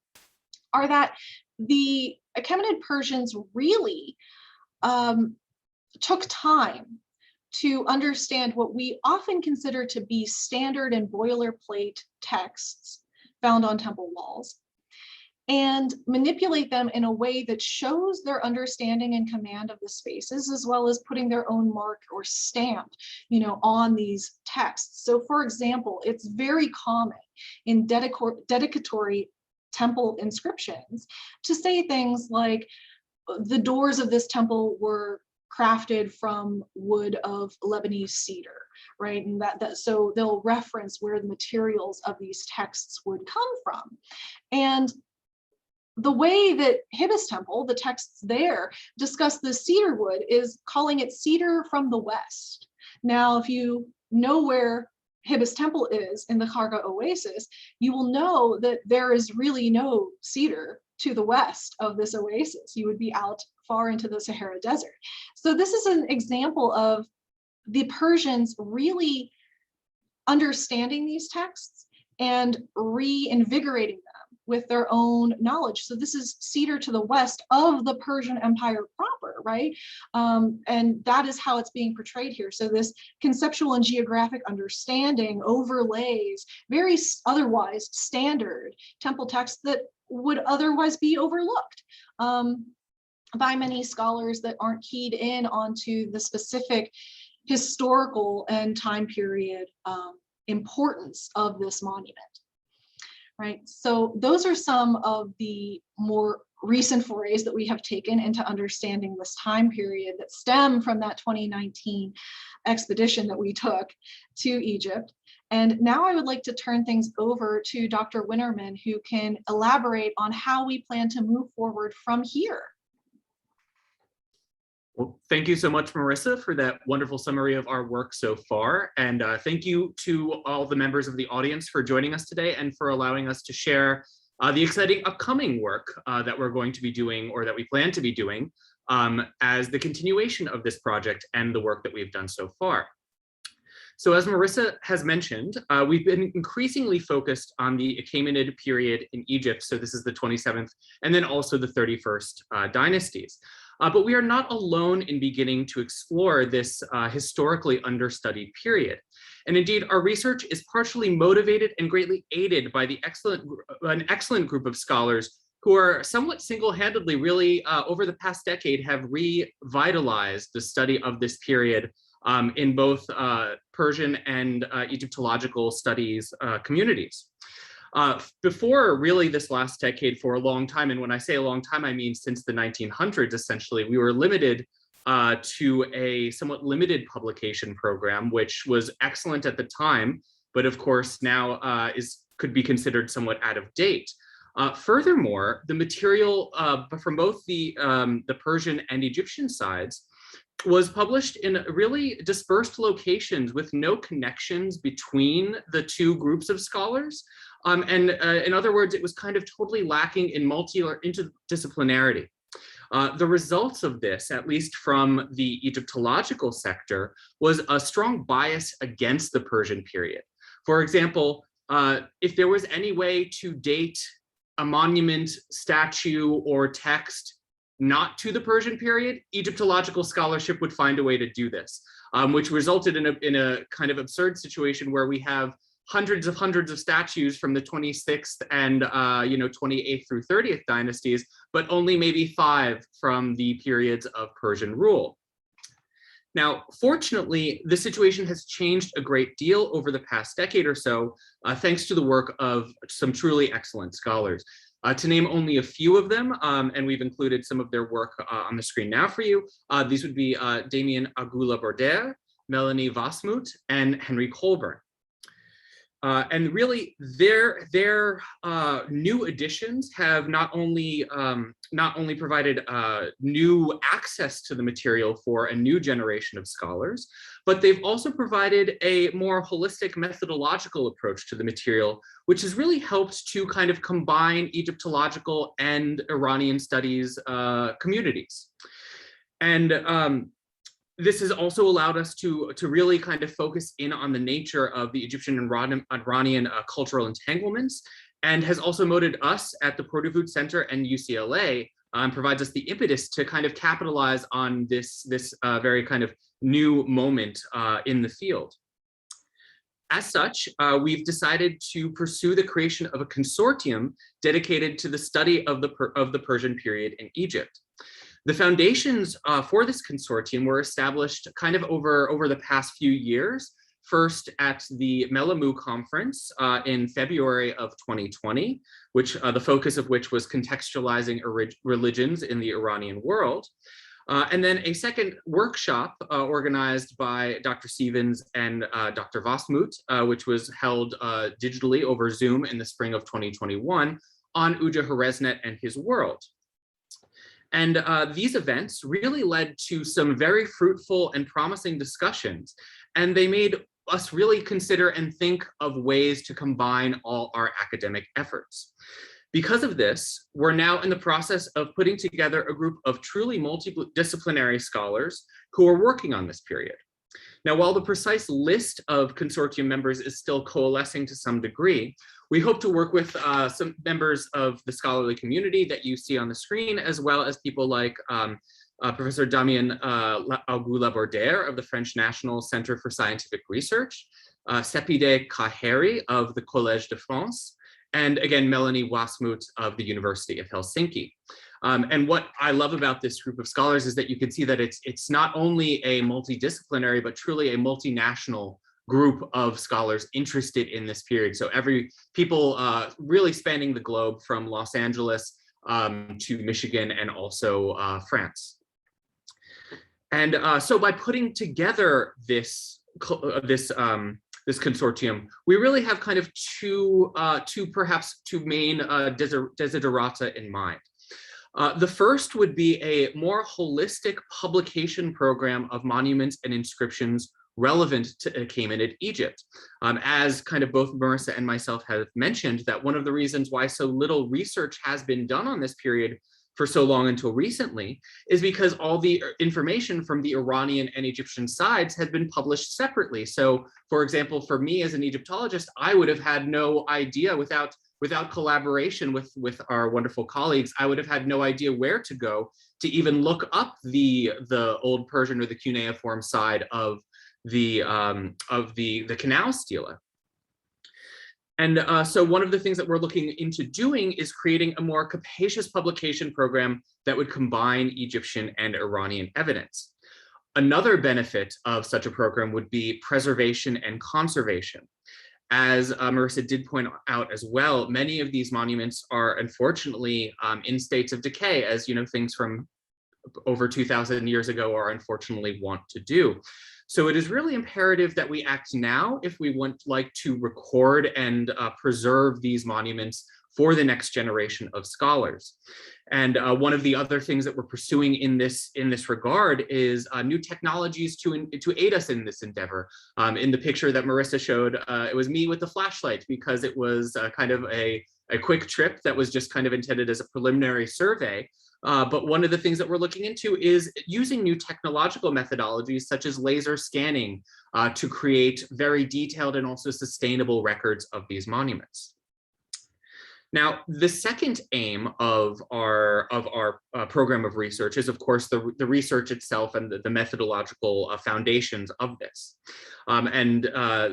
are that the Achaemenid Persians really took time to understand what we often consider to be standard and boilerplate texts found on temple walls, and manipulate them in a way that shows their understanding and command of the spaces, as well as putting their own mark or stamp, on these texts. So for example, it's very common in dedicatory temple inscriptions to say things like, the doors of this temple were crafted from wood of Lebanese cedar, right? And so they'll reference where the materials of these texts would come from. And the way that Hibbis Temple, the texts there, discuss the cedar wood is calling it cedar from the west. Now, if you know where Hibbis Temple is in the Kharga Oasis, you will know that there is really no cedar to the west of this oasis. You would be out far into the Sahara Desert. So this is an example of the Persians really understanding these texts and reinvigorating them with their own knowledge. So this is cedar to the west of the Persian Empire proper, right? And that is how it's being portrayed here. So this conceptual and geographic understanding overlays very otherwise standard temple texts that would otherwise be overlooked by many scholars that aren't keyed in onto the specific historical and time period importance of this monument. Right, so those are some of the more recent forays that we have taken into understanding this time period that stem from that 2019 expedition that we took to Egypt. And now I would like to turn things over to Dr. Winnerman, who can elaborate on how we plan to move forward from here. Well, thank you so much, Marissa, for that wonderful summary of our work so far. And thank you to all the members of the audience for joining us today and for allowing us to share the exciting upcoming work that we're going to be doing, or that we plan to be doing, as the continuation of this project and the work that we've done so far. So as Marissa has mentioned, we've been increasingly focused on the Achaemenid period in Egypt. So this is the 27th and then also the 31st dynasties. But we are not alone in beginning to explore this historically understudied period. And indeed, our research is partially motivated and greatly aided by an excellent group of scholars who are somewhat single-handedly really over the past decade have revitalized the study of this period in both Persian and Egyptological studies communities. Before really this last decade, for a long time, and when I say a long time, I mean since the 1900s, essentially, we were limited to a somewhat limited publication program, which was excellent at the time, but of course now could be considered somewhat out of date. Furthermore, the material from both the Persian and Egyptian sides was published in really dispersed locations with no connections between the two groups of scholars. In other words, it was kind of totally lacking in interdisciplinarity. The results of this, at least from the Egyptological sector, was a strong bias against the Persian period. For example, if there was any way to date a monument, statue, or text not to the Persian period, Egyptological scholarship would find a way to do this, which resulted in a kind of absurd situation where we have hundreds of statues from the 26th and 28th through 30th dynasties, but only maybe 5 from the periods of Persian rule. Now, fortunately, the situation has changed a great deal over the past decade or so, thanks to the work of some truly excellent scholars. To name only a few of them, and we've included some of their work on the screen now for you, these would be Damien Agula-Border, Melanie Wasmuth, and Henry Colburn. And really, their new additions have not only provided new access to the material for a new generation of scholars, but they've also provided a more holistic methodological approach to the material, which has really helped to kind of combine Egyptological and Iranian studies communities. And this has also allowed us to really kind of focus in on the nature of the Egyptian and Iranian cultural entanglements, and has also motivated us at the Pourdavoud Center and UCLA, provides us the impetus to kind of capitalize on this very kind of new moment in the field. As such, we've decided to pursue the creation of a consortium dedicated to the study of the Persian period in Egypt. The foundations for this consortium were established kind of over the past few years, first at the Melamu conference in February of 2020, which the focus of which was contextualizing religions in the Iranian world. And then a second workshop organized by Dr. Stevens and Dr. Vasmut, which was held digitally over Zoom in the spring of 2021 on Uja Horesnet and his world. And these events really led to some very fruitful and promising discussions, and they made us really consider and think of ways to combine all our academic efforts. Because of this, we're now in the process of putting together a group of truly multidisciplinary scholars who are working on this period. Now, while the precise list of consortium members is still coalescing to some degree, we hope to work with some members of the scholarly community that you see on the screen, as well as people like Professor Damien Augu-Labordère of the French National Center for Scientific Research, Sepide Kaheri of the Collège de France, and again, Melanie Wasmut of the University of Helsinki. And what I love about this group of scholars is that you can see that it's not only a multidisciplinary, but truly a multinational group of scholars interested in this period. So people really spanning the globe from Los Angeles to Michigan and also France. And so by putting together this consortium, we really have kind of two main desiderata in mind. The first would be a more holistic publication program of monuments and inscriptions relevant to Achaemenid Egypt. As kind of both Marissa and myself have mentioned, that one of the reasons why so little research has been done on this period for so long until recently is because all the information from the Iranian and Egyptian sides had been published separately. So, for example, for me as an Egyptologist, I would have had no idea without collaboration with our wonderful colleagues, I would have had no idea where to go to even look up the Old Persian or the cuneiform side of the canal stela. And so one of the things that we're looking into doing is creating a more capacious publication program that would combine Egyptian and Iranian evidence. Another benefit of such a program would be preservation and conservation. As Marissa did point out as well, many of these monuments are unfortunately in states of decay, as things from over 2,000 years ago are unfortunately wont to do. So it is really imperative that we act now if we want to record and preserve these monuments for the next generation of scholars. And one of the other things that we're pursuing in this regard is new technologies to aid us in this endeavor. In the picture that Marissa showed, it was me with the flashlight because it was kind of a quick trip that was just kind of intended as a preliminary survey. But one of the things that we're looking into is using new technological methodologies such as laser scanning to create very detailed and also sustainable records of these monuments. Now, the second aim of our program of research is, of course, the research itself and the methodological foundations of this. And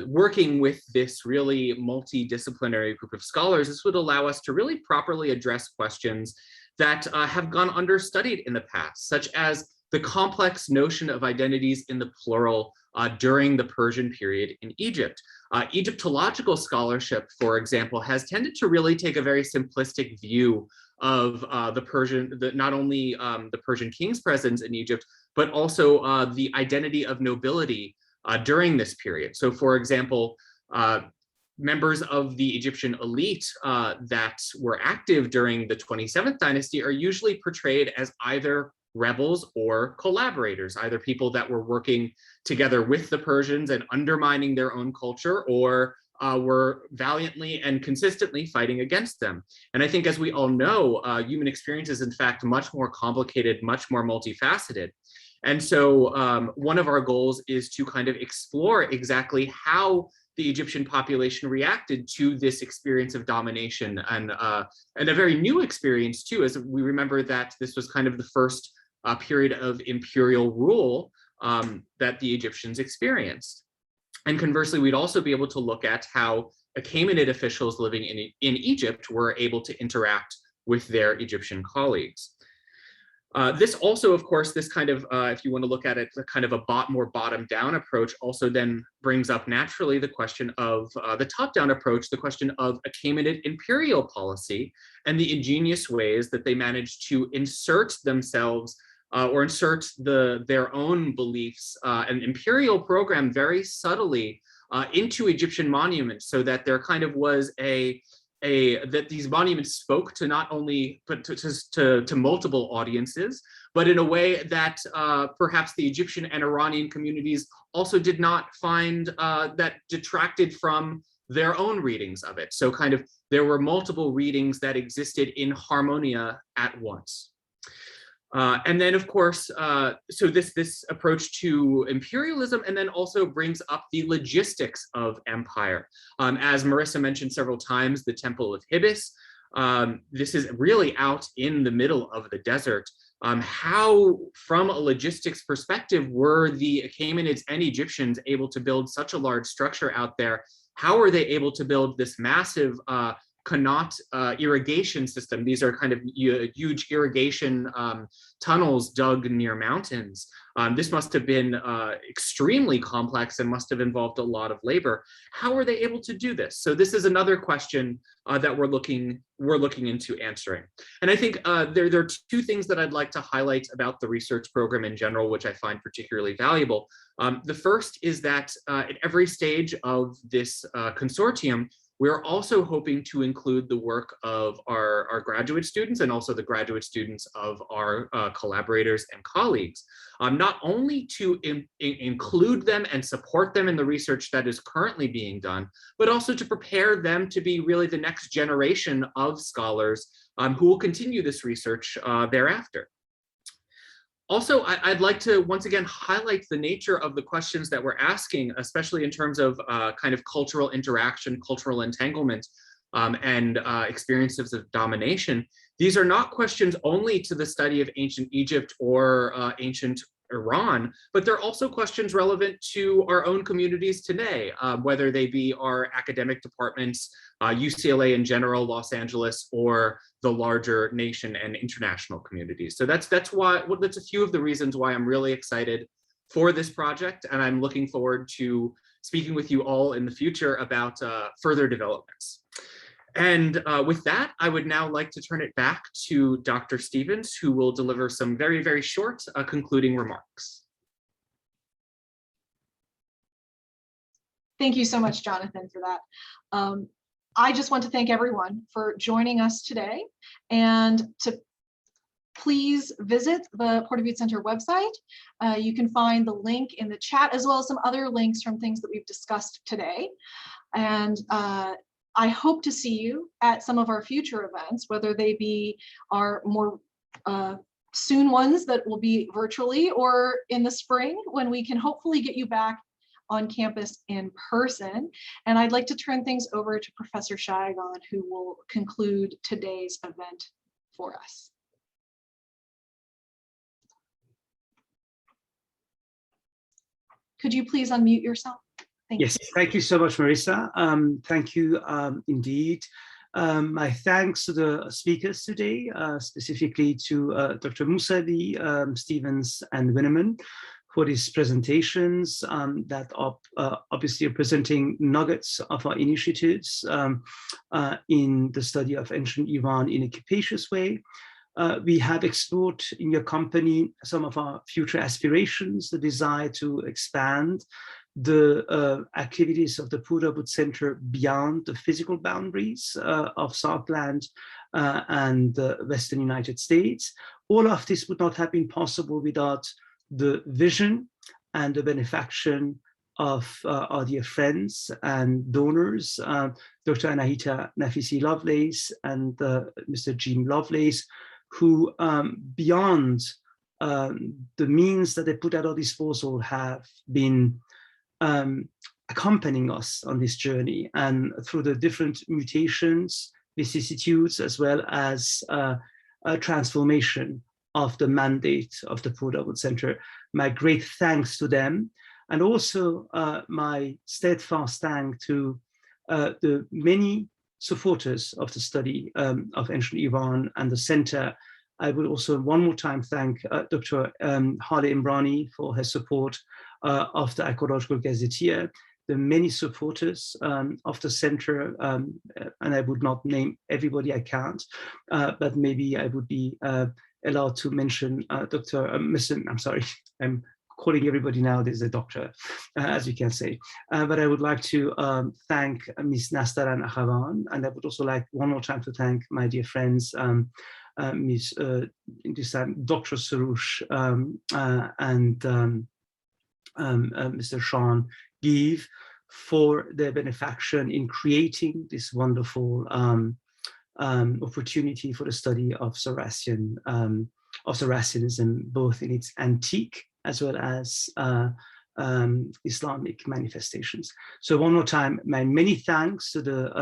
working with this really multidisciplinary group of scholars, this would allow us to really properly address questions that have gone understudied in the past, such as the complex notion of identities in the plural during the Persian period in Egypt. Egyptological scholarship, for example, has tended to really take a very simplistic view of not only the Persian king's presence in Egypt, but also the identity of nobility during this period. So, for example, members of the Egyptian elite that were active during the 27th dynasty are usually portrayed as either rebels or collaborators, either people that were working together with the Persians and undermining their own culture, or were valiantly and consistently fighting against them. And I think, as we all know, human experience is in fact much more complicated, much more multifaceted. And so one of our goals is to kind of explore exactly how the Egyptian population reacted to this experience of domination, and a very new experience too, as we remember that this was kind of the first period of imperial rule that the Egyptians experienced. And conversely, we'd also be able to look at how Achaemenid officials living in Egypt were able to interact with their Egyptian colleagues. This also, of course, this kind of, if you want to look at it, the kind of a more bottom-down approach also then brings up naturally the question of the top-down approach, the question of Achaemenid imperial policy and the ingenious ways that they managed to insert themselves or insert their own beliefs, an imperial program very subtly into Egyptian monuments, so that there kind of was that these monuments spoke to not only but to multiple audiences, but in a way that perhaps the Egyptian and Iranian communities also did not find that detracted from their own readings of it. So kind of there were multiple readings that existed in harmonia at once. And then, of course, so this approach to imperialism, and then also brings up the logistics of empire. As Marissa mentioned several times, the Temple of Hibis, this is really out in the middle of the desert. How, from a logistics perspective, were the Achaemenids and Egyptians able to build such a large structure out there? How were they able to build this massive Qanat irrigation system? These are kind of huge irrigation tunnels dug near mountains. This must have been extremely complex and must have involved a lot of labor. How were they able to do this? So this is another question that we're looking into answering. And I think there are two things that I'd like to highlight about the research program in general, which I find particularly valuable. The first is that at every stage of this consortium, we're also hoping to include the work of our graduate students and also the graduate students of our collaborators and colleagues, not only to include them and support them in the research that is currently being done, but also to prepare them to be really the next generation of scholars who will continue this research thereafter. Also, I'd like to once again highlight the nature of the questions that we're asking, especially in terms of kind of cultural interaction, cultural entanglement, and experiences of domination. These are not questions only to the study of ancient Egypt or ancient Iran, but they're also questions relevant to our own communities today, whether they be our academic departments, UCLA in general, Los Angeles, or the larger nation and international communities. So that's a few of the reasons why I'm really excited for this project, and I'm looking forward to speaking with you all in the future about further developments. And with that, I would now like to turn it back to Dr. Stevens, who will deliver some very, very short concluding remarks. Thank you so much, Jonathan, for that. I just want to thank everyone for joining us today, and to please visit the Pourdavoud Center website. You can find the link in the chat, as well as some other links from things that we've discussed today. And I hope to see you at some of our future events, whether they be our more soon ones that will be virtually, or in the spring when we can hopefully get you back on campus in person. And I'd like to turn things over to Professor Shayagan, who will conclude today's event for us. Could you please unmute yourself? Yes, thank you so much, Marissa. Thank you indeed. My thanks to the speakers today, specifically to Dr. Mousavi, Stevens, and Winnerman for these presentations that are obviously presenting nuggets of our initiatives in the study of ancient Iran in a capacious way. We have explored in your company some of our future aspirations, the desire to expand the activities of the Pourdavoud Center beyond the physical boundaries of Southland and the Western United States. All of this would not have been possible without the vision and the benefaction of our dear friends and donors, Dr. Anahita Nafisi Lovelace and Mr. Jim Lovelace, who beyond the means that they put at our disposal have been accompanying us on this journey, and through the different mutations, vicissitudes, as well as a transformation of the mandate of the Pourdavoud Center. My great thanks to them. And also my steadfast thanks to the many supporters of the study of ancient Iran and the center. I would also one more time thank Dr. Hale Imrani for her support of the Archaeological Gazetteer, the many supporters of the center, and I would not name everybody, I can't, but maybe I would be allowed to mention Dr. Missen, I'm sorry, I'm calling everybody nowadays a doctor, as you can say. But I would like to thank Ms. Nastaran Ahavan, and I would also like one more time to thank my dear friends, Ms. in this time, Dr. Sarouche and Mr. Sean Give for their benefaction in creating this wonderful opportunity for the study of Zoroastrianism, both in its antique as well as Islamic manifestations. So one more time, my many thanks to the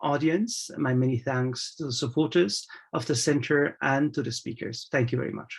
audience, my many thanks to the supporters of the center and to the speakers. Thank you very much.